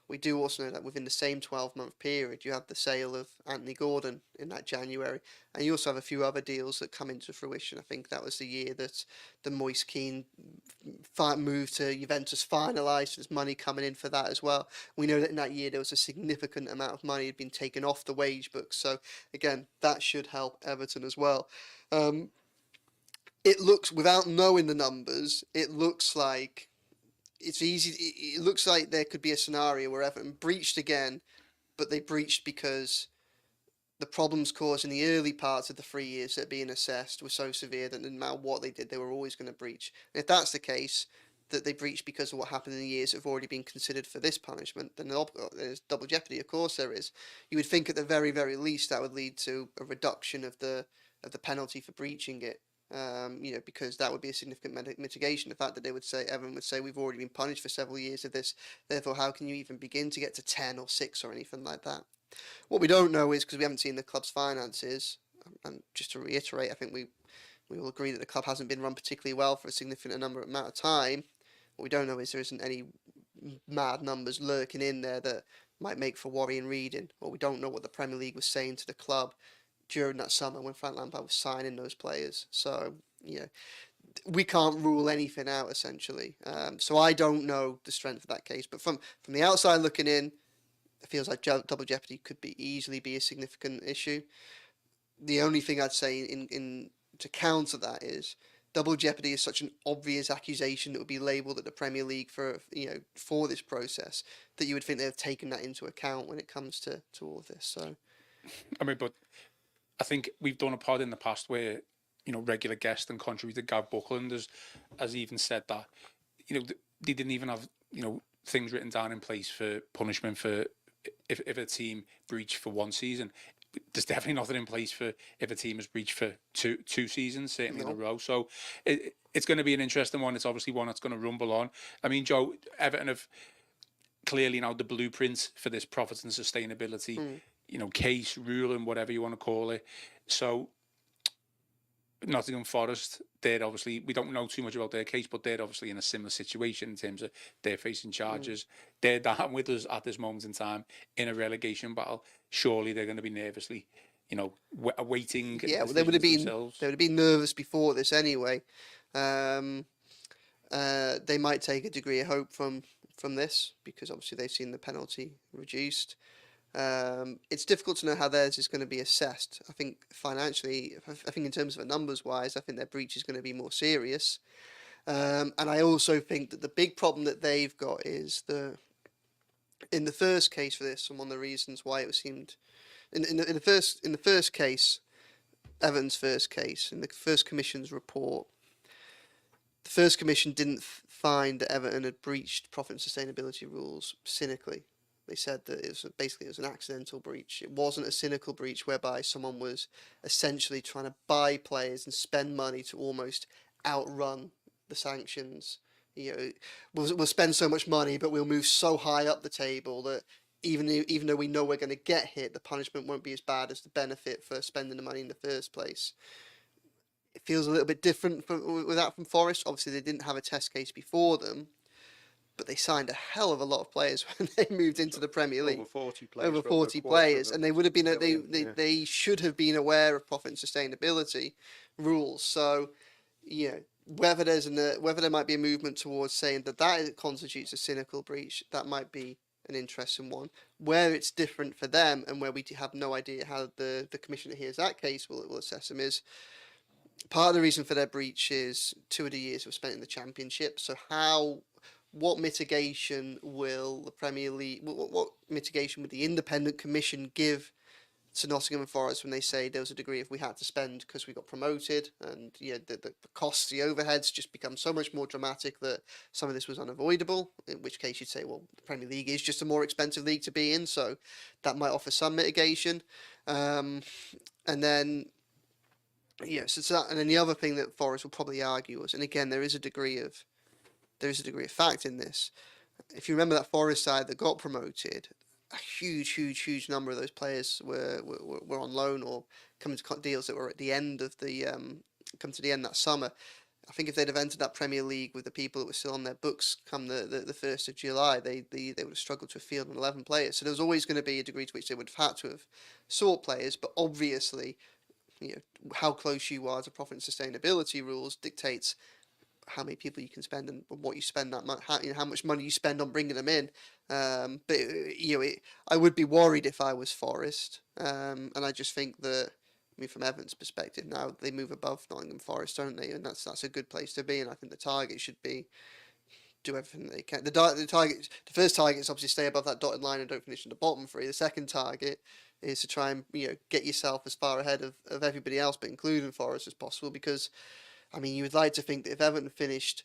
we do also know that within the same 12-month period, you have the sale of Anthony Gordon in that January, and you also have a few other deals that come into fruition. I think that was the year that the Moise Kean move to Juventus finalised. There's money coming in for that as well. We know that in that year there was a significant amount of money had been taken off the wage books. So again, that should help Everton as well. It looks, without knowing the numbers, it looks like it's easy. It looks like there could be a scenario where Everton breached again, but they breached because the problems caused in the early parts of the 3 years that are being assessed were so severe that no matter what they did, they were always going to breach. And if that's the case, that they breached because of what happened in the years that have already been considered for this punishment, then there's double jeopardy. Of course there is. You would think at the very, very least that would lead to a reduction of the penalty for breaching it. You know, because that would be a significant mitigation. The fact that Everton would say we've already been punished for several years of this, therefore how can you even begin to get to 10 or 6 or anything like that? What we don't know is, because we haven't seen the club's finances, and just to reiterate, I think we all agree that the club hasn't been run particularly well for a significant amount of time. What we don't know is there isn't any mad numbers lurking in there that might make for worrying reading, or we don't know what the Premier League was saying to the club during that summer when Frank Lampard was signing those players. So, you know, we can't rule anything out, essentially. So I don't know the strength of that case. But from the outside looking in, it feels like double jeopardy could easily be a significant issue. The only thing I'd say in to counter that is double jeopardy is such an obvious accusation that would be labelled at the Premier League for this process that you would think they've taken that into account when it comes to all of this. So, I mean, but I think we've done a pod in the past where, you know, regular guest and contributor Gav Buckland has even said that, you know, they didn't even have, you know, things written down in place for punishment for if a team breached for one season. There's definitely nothing in place for if a team has breached for two seasons, certainly in a row. So it's going to be an interesting one. It's obviously one that's going to rumble on. I mean, Joe, Everton have clearly now the blueprints for this profits and sustainability, you know, case, ruling, whatever you want to call it. So Nottingham Forest, they're obviously, we don't know too much about their case, but they're obviously in a similar situation in terms of they're facing charges. They're down with us at this moment in time in a relegation battle. Surely they're going to be nervously, you know, awaiting. Yeah, well, they would have been nervous before this anyway. They might take a degree of hope from this because obviously they've seen the penalty reduced. It's difficult to know how theirs is going to be assessed. I think financially, I think in terms of numbers wise, I think their breach is going to be more serious. And I also think that the big problem that they've got is in the first case for this, and one of the reasons why it seemed in the first case, Everton's first case, in the first commission's report, the first commission didn't find that Everton had breached profit and sustainability rules cynically. They said that it was an accidental breach. It wasn't a cynical breach whereby someone was essentially trying to buy players and spend money to almost outrun the sanctions. You know, we'll spend so much money, but we'll move so high up the table that even though we know we're going to get hit, the punishment won't be as bad as the benefit for spending the money in the first place. It feels a little bit different with that from Forest. Obviously, they didn't have a test case before them, but they signed a hell of a lot of players when they moved into the Premier League. Over 40 players. Over 40 players, and they would have been they should have been aware of profit and sustainability rules. So, you know, whether there might be a movement towards saying that constitutes a cynical breach, that might be an interesting one. Where it's different for them, and where we have no idea how the commissioner hears that case will assess them, is part of the reason for their breach is 2 of the years were spent in the Championship. So what mitigation will the Premier League, what mitigation would the independent commission give to Nottingham Forest when they say there was a degree of we had to spend because we got promoted, and the costs, the overheads just become so much more dramatic that some of this was unavoidable. In which case you'd say, well, the Premier League is just a more expensive league to be in, so that might offer some mitigation. And then and then the other thing that Forest will probably argue was, and again there is a degree of fact in this. If you remember that Forest side that got promoted, a huge number of those players were on loan or coming to deals that were at the end of the come to the end that summer. I think if they'd have entered that Premier League with the people that were still on their books come the 1st of July, they would have struggled to field 11 players. So there was always going to be a degree to which they would have had to have sought players, but obviously, how close you are to profit and sustainability rules dictates how many people you can spend and what you spend that much, how much money you spend on bringing them in. But I would be worried if I was Forest, and I just think that. I mean, from Everton's perspective, now they move above Nottingham Forest, don't they? And that's a good place to be. And I think the target should be do everything they can. The first target is obviously stay above that dotted line and don't finish in the bottom three. The second target is to try and get yourself as far ahead of everybody else, but including Forest as possible. Because I mean, you would like to think that if Everton finished,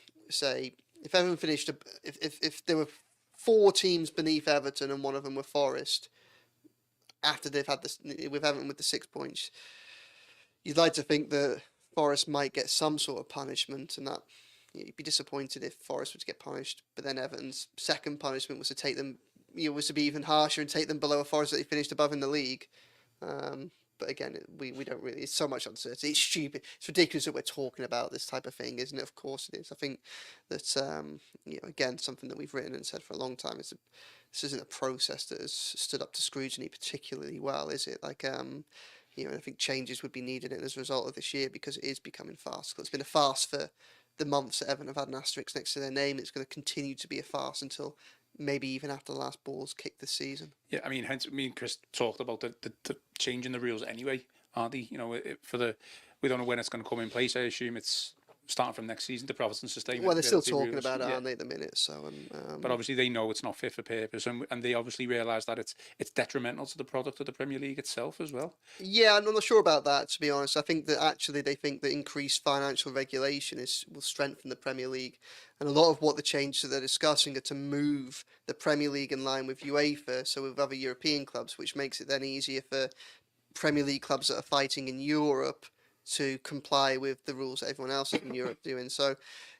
if there were 4 teams beneath Everton and one of them were Forest, after they've had this with Everton with the 6 points, you'd like to think that Forest might get some sort of punishment, and that you'd be disappointed if Forest were to get punished. But then Everton's second punishment was to take them, was to be even harsher and take them below a Forest that they finished above in the league. But again, we don't really. It's so much uncertainty. It's stupid. It's ridiculous that we're talking about this type of thing, isn't it? Of course it is. I think that again, something that we've written and said for a long time is this isn't a process that has stood up to scrutiny particularly well, is it? Like, I think changes would be needed as a result of this year because it is becoming farcical. It's been a farce for the months that Everton have had an asterisk next to their name. It's going to continue to be a farce until maybe even after the last ball's kicked this season. Yeah, I mean, hence me and Chris talked about the changing the rules anyway, aren't they? We don't know when it's going to come in place. I assume it's starting from next season, the profits and sustainability. Well, they're still talking about it, aren't they, at the minute? So, but obviously they know it's not fit for purpose, and they obviously realise that it's detrimental to the product of the Premier League itself as well. Yeah, I'm not sure about that, to be honest. I think that actually they think that increased financial regulation will strengthen the Premier League, and a lot of what the changes that they're discussing are to move the Premier League in line with UEFA, so with other European clubs, which makes it then easier for Premier League clubs that are fighting in Europe to comply with the rules that everyone else in Europe doing. So,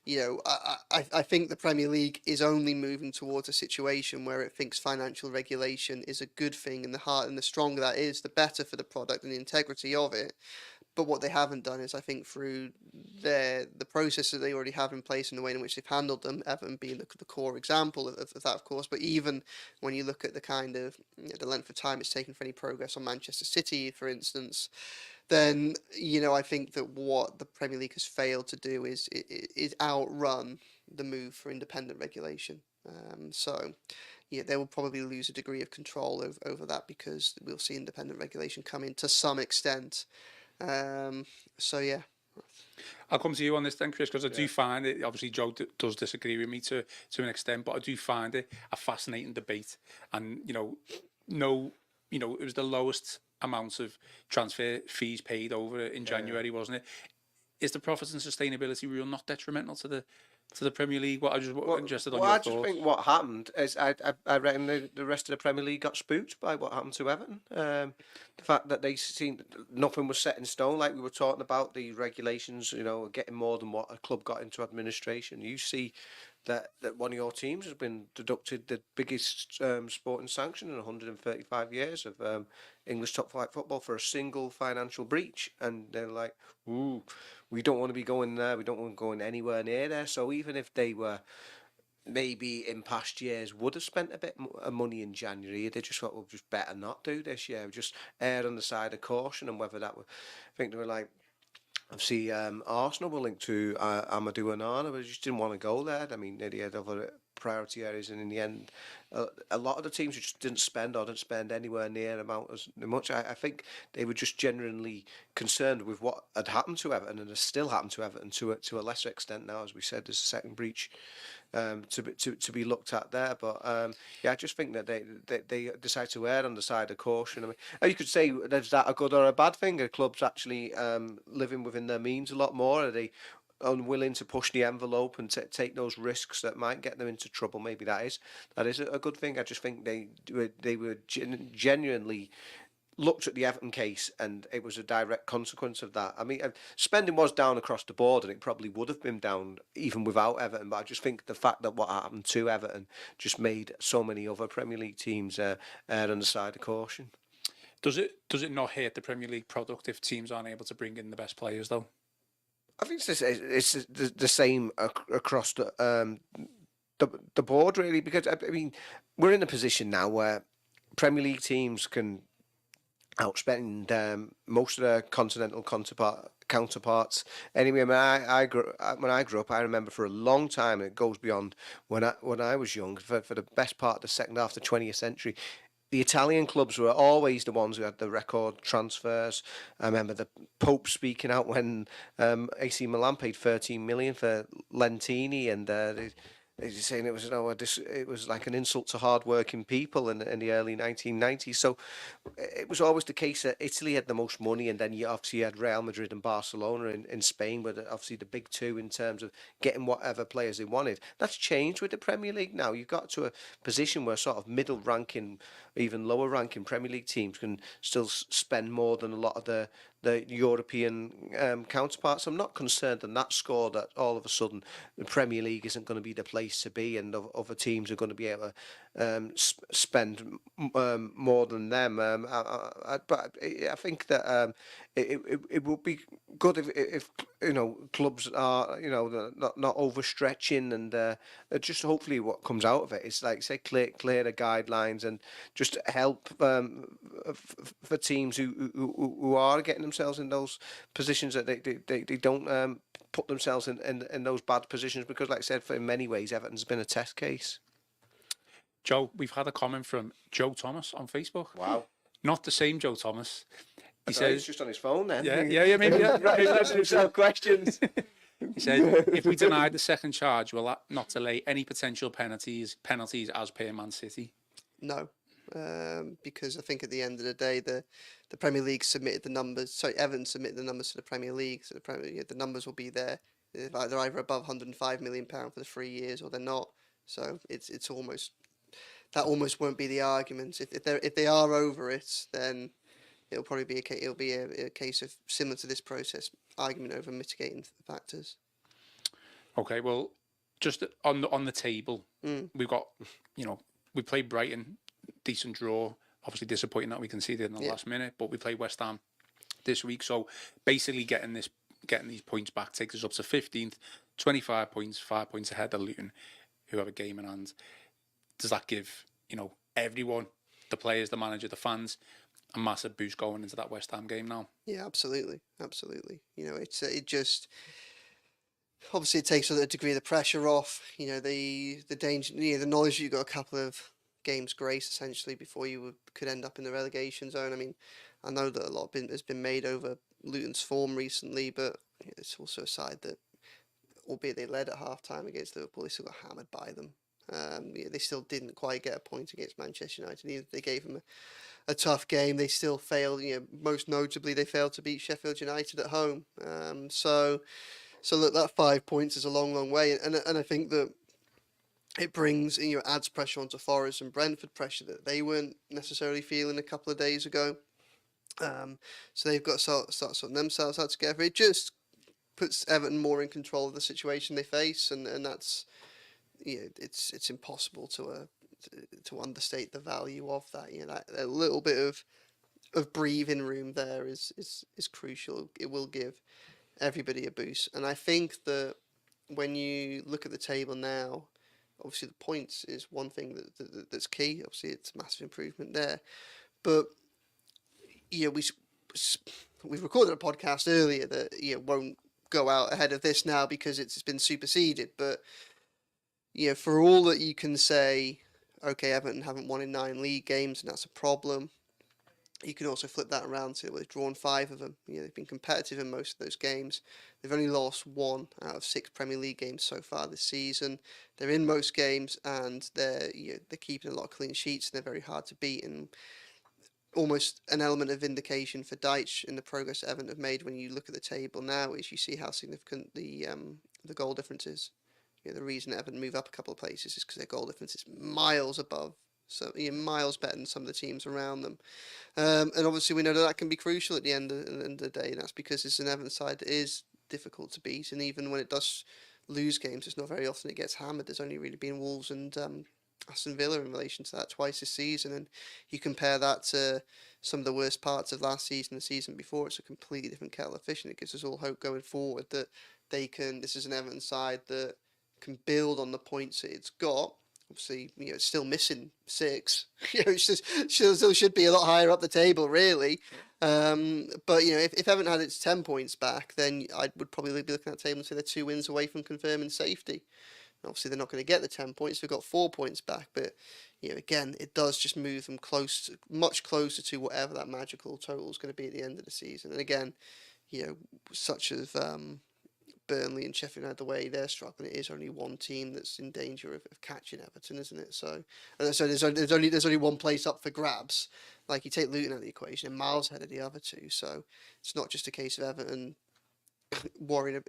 I think the Premier League is only moving towards a situation where it thinks financial regulation is a good thing, and the stronger that is, the better for the product and the integrity of it. But what they haven't done is, I think, through the process that they already have in place and the way in which they've handled them, Everton being the core example of that, of course. But even when you look at the kind of the length of time it's taken for any progress on Manchester City, for instance, then I think that what the Premier League has failed to do is outrun the move for independent regulation. So they will probably lose a degree of control over that because we'll see independent regulation come in to some extent. So yeah. I'll come to you on this then, Chris, because I do find it, obviously Joe does disagree with me to an extent, but I do find it a fascinating debate. And, it was the lowest amount of transfer fees paid over in January, wasn't it? Is the profits and sustainability rule not detrimental to the Premier League? What I just interested on your thoughts. I just think what happened is I reckon the rest of the Premier League got spooked by what happened to Everton. The fact that they seemed nothing was set in stone, like we were talking about the regulations, getting more than what a club got into administration. You see that one of your teams has been deducted the biggest sporting sanction in 135 years of English top flight football for a single financial breach, and they're like, ooh, we don't want to be going there, we don't want to go anywhere near there. So even if they were maybe in past years would have spent a bit of money in January, they just thought, we'll just better not do this year, just err on the side of caution. And whether that were, I think they were like, obviously Arsenal were linked to Amadou Onana, but just didn't want to go there. I mean, they had other priority areas, and in the end, a lot of the teams just didn't spend anywhere near amount as much. I think they were just genuinely concerned with what had happened to Everton, and has still happened to Everton to a lesser extent now. As we said, there's a second breach to be looked at there. But yeah, I just think that they decide to err on the side of caution. I mean, you could say, is that a good or a bad thing? Are clubs actually living within their means a lot more? Are they unwilling to push the envelope and take those risks that might get them into trouble? Maybe that is a good thing. I just think they were genuinely looked at the Everton case, and it was a direct consequence of that. I mean, spending was down across the board, and it probably would have been down even without Everton. But I just think the fact that what happened to Everton just made so many other Premier League teams err on the side of caution. Does it not hurt the Premier League product if teams aren't able to bring in the best players, though? I think it's the same across the board, really, because I mean, we're in a position now where Premier League teams can outspend most of their continental counterparts. Anyway, when I grew up, I remember for a long time, and it goes beyond when I was young, for the best part of the second half of the 20th century, the Italian clubs were always the ones who had the record transfers. I remember the Pope speaking out when AC Milan paid 13 million for Lentini, and he's saying it was like an insult to hard-working people in the early 1990s. So it was always the case that Italy had the most money, and then you obviously had Real Madrid and Barcelona in Spain, were obviously the big two in terms of getting whatever players they wanted. That's changed with the Premier League now. You've got to a position where sort of middle-ranking, even lower-ranking Premier League teams can still spend more than a lot of the European counterparts. I'm not concerned on that score that all of a sudden the Premier League isn't going to be the place to be, and other teams are going to be able to spend more than them. But I think that it would be good if clubs are not overstretching, and just hopefully what comes out of it is, like say, clear the guidelines and just help for teams who are getting themselves in those positions, that they don't put themselves in those bad positions, because like I said, in many ways Everton's been a test case. Joe, we've had a comment from Joe Thomas on Facebook. Wow. Not the same Joe Thomas. He He's says, just on his phone then. Yeah, maybe. Right, asking himself questions. He said, if we denied the second charge, will that not delay any potential penalties as per Man City? No, because I think at the end of the day, the Premier League submitted the numbers. Sorry, Everton submitted the numbers to the Premier League, so the numbers will be there. They're either above £105 million for the 3 years, or they're not. So it's almost, that almost won't be the argument. If they are over it, then it'll probably be a case of, similar to this process, argument over mitigating factors. Okay, well, just on the table, we've got, we played Brighton, decent draw. Obviously disappointing that we conceded in the last minute, but we played West Ham this week. So basically getting these points back takes us up to 15th, 25 points, 5 points ahead of Luton, who have a game in hand. Does that give, everyone, the players, the manager, the fans, a massive boost going into that West Ham game now? Yeah, absolutely. It just, obviously it takes a degree of the pressure off. The danger, the knowledge that you've got a couple of games grace essentially before you could end up in the relegation zone. I mean, I know that a lot has been made over Luton's form recently, but it's also a side that, albeit they led at half-time against Liverpool, they still got hammered by them. They still didn't quite get a point against Manchester United. Even if they gave them a tough game, they still failed. Most notably, they failed to beat Sheffield United at home. So look, that 5 points is a long, long way, and I think that it brings, adds pressure onto Forest and Brentford, pressure that they weren't necessarily feeling a couple of days ago. So they've got to start sorting themselves out together. It just puts Everton more in control of the situation they face, and that's, it's impossible to understate the value of that. That a little bit of breathing room there is crucial. It will give everybody a boost, and I think that when you look at the table now, obviously the points is one thing that's key. Obviously it's a massive improvement there, but we recorded a podcast earlier that won't go out ahead of this now because it's been superseded. But for all that you can say, okay, Everton haven't won in 9 league games, and that's a problem. You can also flip that around to they've drawn 5 of them. They've been competitive in most of those games. They've only lost 1 out of 6 Premier League games so far this season. They're in most games, and they're keeping a lot of clean sheets, and they're very hard to beat. And almost an element of vindication for Deitch in the progress Everton have made when you look at the table now is you see how significant the goal difference is. The reason Everton move up a couple of places is because their goal difference is miles above, so miles better than some of the teams around them. And obviously we know that can be crucial at the end of the day, and that's because it's an Everton side that is difficult to beat, and even when it does lose games, it's not very often it gets hammered. There's only really been Wolves and Aston Villa in relation to that twice this season, and you compare that to some of the worst parts of last season, the season before, it's a completely different kettle of fish, and it gives us all hope going forward that this is an Everton side that can build on the points that it's got. Obviously, it's still missing 6. It still should be a lot higher up the table, really. But if Everton had its 10 points back, then I would probably be looking at the table and say they're 2 wins away from confirming safety. Obviously, they're not going to get the 10 points. They've got 4 points back, but again, it does just move them much closer to whatever that magical total is going to be at the end of the season. And again, such as Burnley and Sheffield United, the way they're struggling, it is only one team that's in danger of catching Everton, isn't it? So there's only one place up for grabs. Like, you take Luton out of the equation, and miles ahead of the other 2. So it's not just a case of Everton worrying.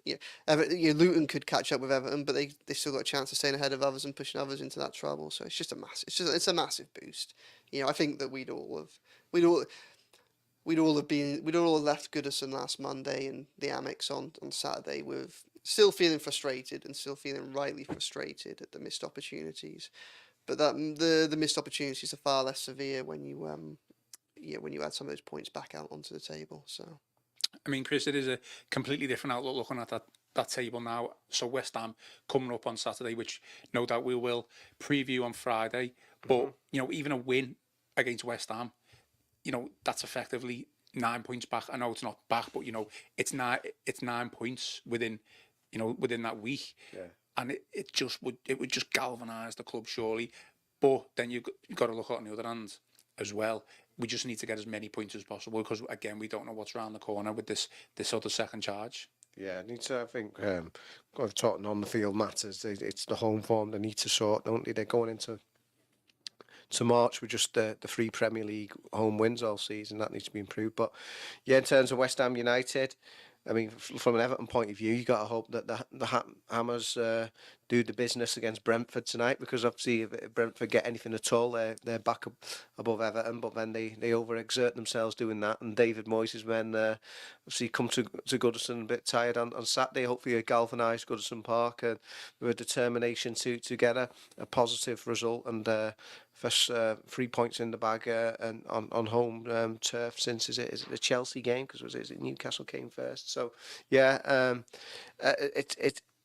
Luton could catch up with Everton, but they still got a chance of staying ahead of others and pushing others into that trouble. So it's just a massive boost. I think that we'd all have left Goodison last Monday and the Amex on Saturday with still feeling frustrated and still feeling rightly frustrated at the missed opportunities. But that the missed opportunities are far less severe when you add some of those points back out onto the table. So. I mean, Chris, it is a completely different outlook looking at that table now. So West Ham coming up on Saturday, which no doubt we will preview on Friday. But, even a win against West Ham, that's effectively 9 points back. I know it's not back, but, it's 9 points within that week. Yeah. And it would just galvanise the club, surely. But then you've got to look at it on the other hand as well. We just need to get as many points as possible because, again, we don't know what's around the corner with this other second charge. Yeah, I think talking on the field matters. It's the home form they need to sort, don't they? They're going into March with just the 3 Premier League home wins all season. That needs to be improved. But yeah, in terms of West Ham United, I mean, from an Everton point of view, you got to hope that the Hammers do the business against Brentford tonight, because obviously if Brentford get anything at all, they're back up above Everton, but then they overexert themselves doing that, and David Moyes' men obviously come to Goodison a bit tired on Saturday. Hopefully a galvanised Goodison Park and with a determination to get a positive result and first 3 points in the bag and on home turf since is it the Chelsea game, because is it Newcastle came first. So yeah,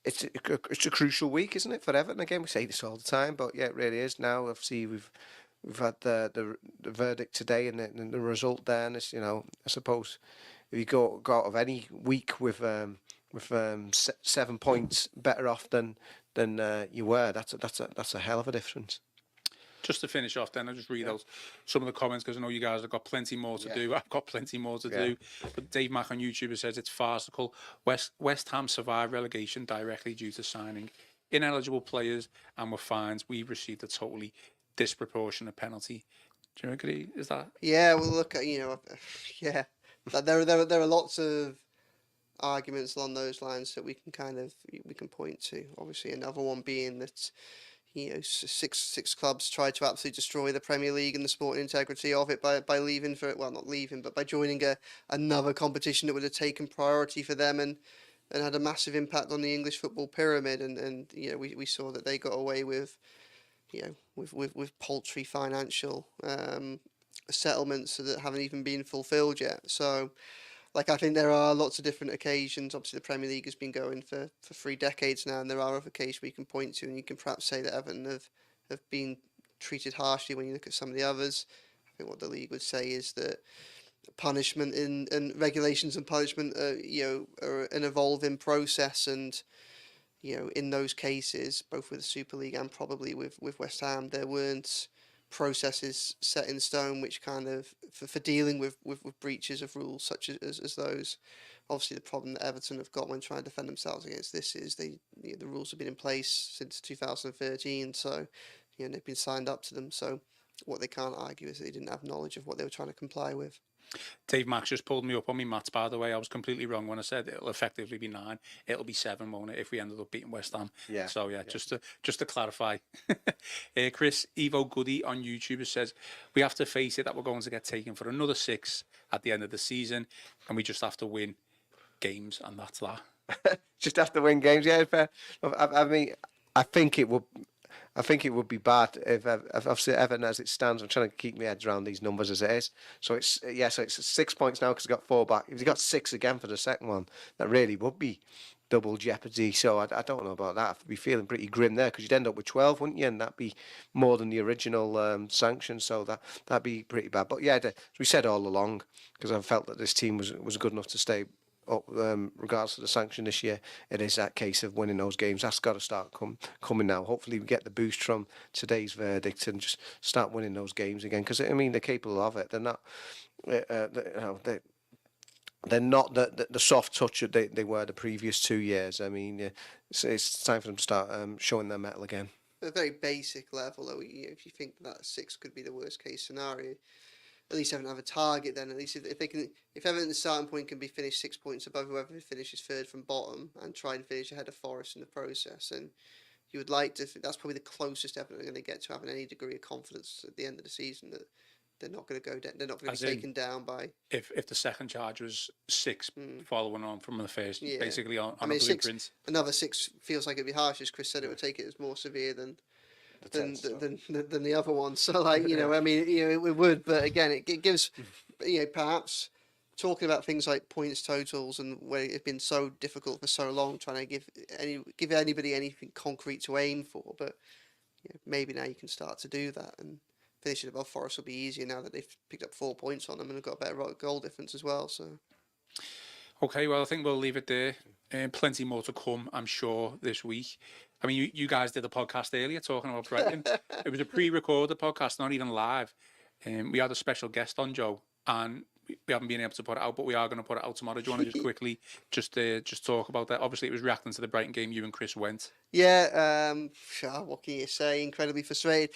it's a crucial week, isn't it, for Everton? Again, we say this all the time, but yeah, it really is now. Obviously, we've had the verdict today and the result there, and it's, I suppose if you go out of any week with 7 points better off than you were, that's a hell of a difference. Just to finish off then, I'll just read out some of the comments because I know you guys have got plenty more to do. I've got plenty more to do. But Dave Mack on YouTube says it's farcical. West Ham survived relegation directly due to signing ineligible players and were fines. We received a totally disproportionate penalty. Do you agree? Is that? Yeah, well, look, there are lots of arguments along those lines that we can point to. Obviously, another one being that six clubs tried to absolutely destroy the Premier League and the sporting integrity of it by leaving for it. Well, not leaving, but by joining another competition that would have taken priority for them and had a massive impact on the English football pyramid. And we saw that they got away with paltry financial settlements that haven't even been fulfilled yet. So, I think there are lots of different occasions. Obviously, the Premier League has been going for 3 decades now, and there are other occasions we can point to, and you can perhaps say that Everton have been treated harshly when you look at some of the others. I think what the league would say is that punishment and regulations and punishment are an evolving process, and in those cases, both with the Super League and probably with West Ham, there weren't processes set in stone, which kind of for dealing with breaches of rules such as those. Obviously, the problem that Everton have got when trying to defend themselves against this is the rules have been in place since 2013, so they've been signed up to them. So what they can't argue is they didn't have knowledge of what they were trying to comply with. Dave Max just pulled me up on me maths, by the way. I was completely wrong when I said it'll effectively be 9. It'll be 7, won't it, if we ended up beating West Ham? Yeah. So yeah. Just to clarify. Chris Evo Goody on YouTube says we have to face it that we're going to get taken for another 6 at the end of the season, and we just have to win games, and that's that. Just have to win games. Yeah, fair. I mean, I think it would be bad if obviously Everton as it stands. I'm trying to keep my head around these numbers as it is. So it's 6 points now because he's got 4 back. If he got 6 again for the second one, that really would be double jeopardy. So I don't know about that. I'd be feeling pretty grim there because you'd end up with 12, wouldn't you? And that'd be more than the original sanction. So that'd be pretty bad. But yeah, as we said all along, because I felt that this team was good enough to stay up, regardless of the sanction this year, it is that case of winning those games. That's got to start coming now. Hopefully we get the boost from today's verdict and just start winning those games again. Because I mean, they're capable of it. They're not, they're not the soft touch that they were the previous 2 years. I mean, it's time for them to start showing their mettle again. At a very basic level, though, if you think that 6 could be the worst case scenario, at least Everton have a target. Then at least if Everton's starting point can be finished 6 points above whoever finishes third from bottom and try and finish ahead of Forest in the process, and you would like to. That's probably the closest Everton are going to get to having any degree of confidence at the end of the season that they're not going to go down. They're not going to be taken down by. If the second charge was 6 following on from the first, basically on a blueprint. 6, another 6 feels like it'd be harsh, as Chris said. It would take it as more severe than the other one. So like I mean it would, but again it gives perhaps talking about things like points totals and where it's been so difficult for so long trying to give anybody anything concrete to aim for, but maybe now you can start to do that, and finishing above Forest will be easier now that they've picked up 4 points on them and have got a better goal difference as well. So okay, well I think we'll leave it there. Plenty more to come, I'm sure, this week. I mean, you guys did a podcast earlier talking about Brighton. It was a pre-recorded podcast, not even live. We had a special guest on, Joe, and we haven't been able to put it out, but we are going to put it out tomorrow. Do you want to just quickly just talk about that? Obviously, it was reacting to the Brighton game. You and Chris went. Yeah, what can you say? Incredibly frustrated.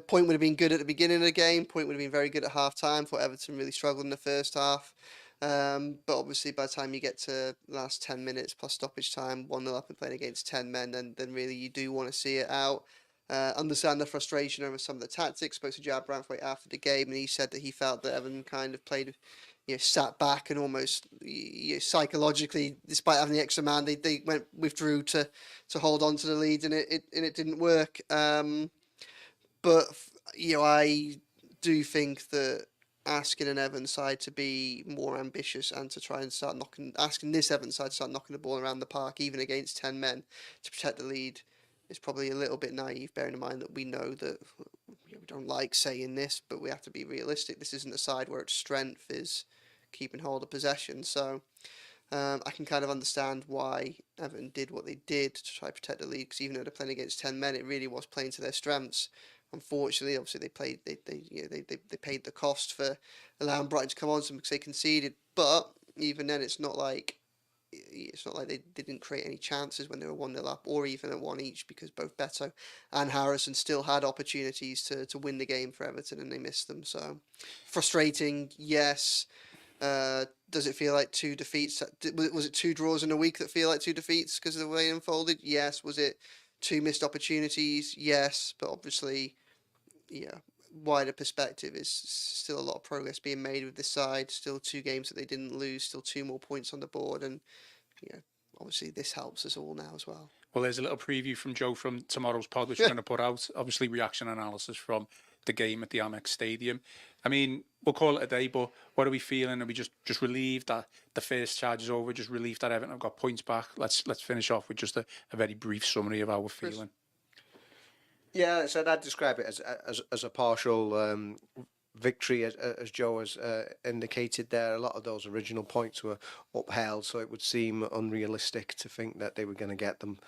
Point would have been good at the beginning of the game. Point would have been very good at half time. Thought Everton really struggled in the first half. But obviously by the time you get to the last 10 minutes plus stoppage time, 1-0 up and playing against 10 men, then really you do want to see it out. Understand the frustration over some of the tactics. Spoke to Jared Branthwaite after the game, and he said that he felt that Everton kind of played, sat back and almost psychologically, despite having the extra man, they withdrew to hold on to the lead, and it didn't work. But I do think that asking an Everton side to be more ambitious and to try and asking this Everton side to start knocking the ball around the park, even against 10 men, to protect the lead, is probably a little bit naive, bearing in mind that we know that we don't like saying this, but we have to be realistic. This isn't a side where its strength is keeping hold of possession. So I can kind of understand why Everton did what they did to try to protect the lead, because even though they're playing against 10 men, it really was playing to their strengths. Unfortunately, obviously they paid the cost for allowing Brighton to come on because they conceded. But even then, it's not like they didn't create any chances when they were 1-0 up, or even at 1 each, because both Beto and Harrison still had opportunities to win the game for Everton and they missed them. So frustrating, yes. Does it feel like 2 defeats? Was it 2 draws in a week that feel like 2 defeats because of the way it unfolded? Yes. Was it 2 missed opportunities? Yes. But obviously, wider perspective is still a lot of progress being made with this side. Still 2 games that they didn't lose. Still 2 more points on the board, and obviously this helps us all now as well. Well, there's a little preview from Joe from tomorrow's pod, which we're going to put out. Obviously, reaction analysis from the game at the Amex Stadium. I mean, we'll call it a day, but what are we feeling? Are we just relieved that the first charge is over? Just relieved that Everton have got points back? Let's finish off with just a very brief summary of how we're feeling. Yeah, so I'd describe it as a partial victory, as Joe has indicated there. A lot of those original points were upheld, so it would seem unrealistic to think that they were going to get them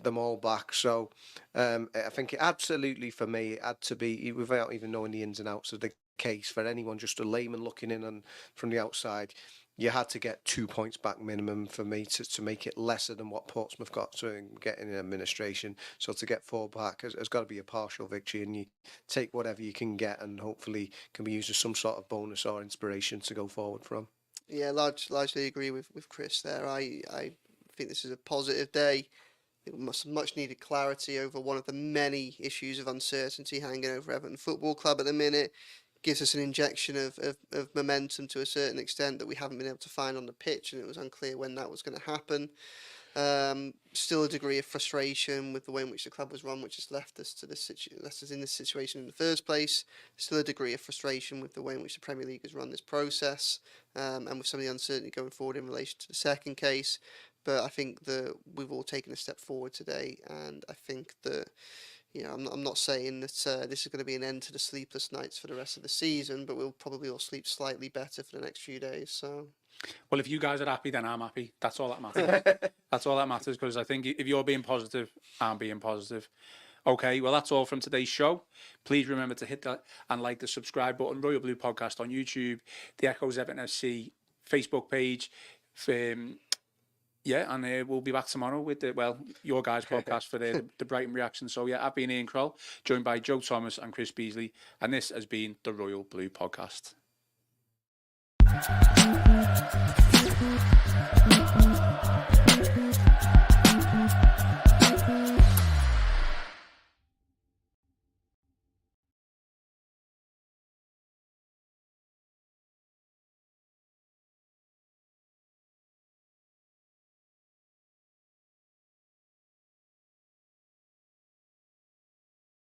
them all back. So I think it absolutely, for me, it had to be, without even knowing the ins and outs of the case, for anyone, just a layman looking in and from the outside, you had to get 2 points back minimum for me to make it lesser than what Portsmouth got to get in administration. So to get 4 back has got to be a partial victory, and you take whatever you can get, and hopefully can be used as some sort of bonus or inspiration to go forward from. Yeah, largely agree with Chris there. I think this is a positive day. It was much needed clarity over one of the many issues of uncertainty hanging over Everton Football Club at the minute. Gives us an injection of momentum to a certain extent that we haven't been able to find on the pitch, and it was unclear when that was going to happen. Still a degree of frustration with the way in which the club was run, which has left us in this situation in the first place. Still a degree of frustration with the way in which the Premier League has run this process, and with some of the uncertainty going forward in relation to the second case. But I think that we've all taken a step forward today, and I think that, you know, I'm not saying that this is going to be an end to the sleepless nights for the rest of the season, but we'll probably all sleep slightly better for the next few days. So, well, if you guys are happy, then I'm happy. That's all that matters. That's all that matters, because I think if you're being positive, I'm being positive. Okay, well, that's all from today's show. Please remember to hit that and like the subscribe button. Royal Blue Podcast on YouTube, the Echoes Everton FC Facebook page. Yeah, and we'll be back tomorrow with your guys' podcast for the Brighton reaction. So yeah, I've been Ian Kroll, joined by Joe Thomas and Chris Beasley, and this has been the Royal Blue Podcast.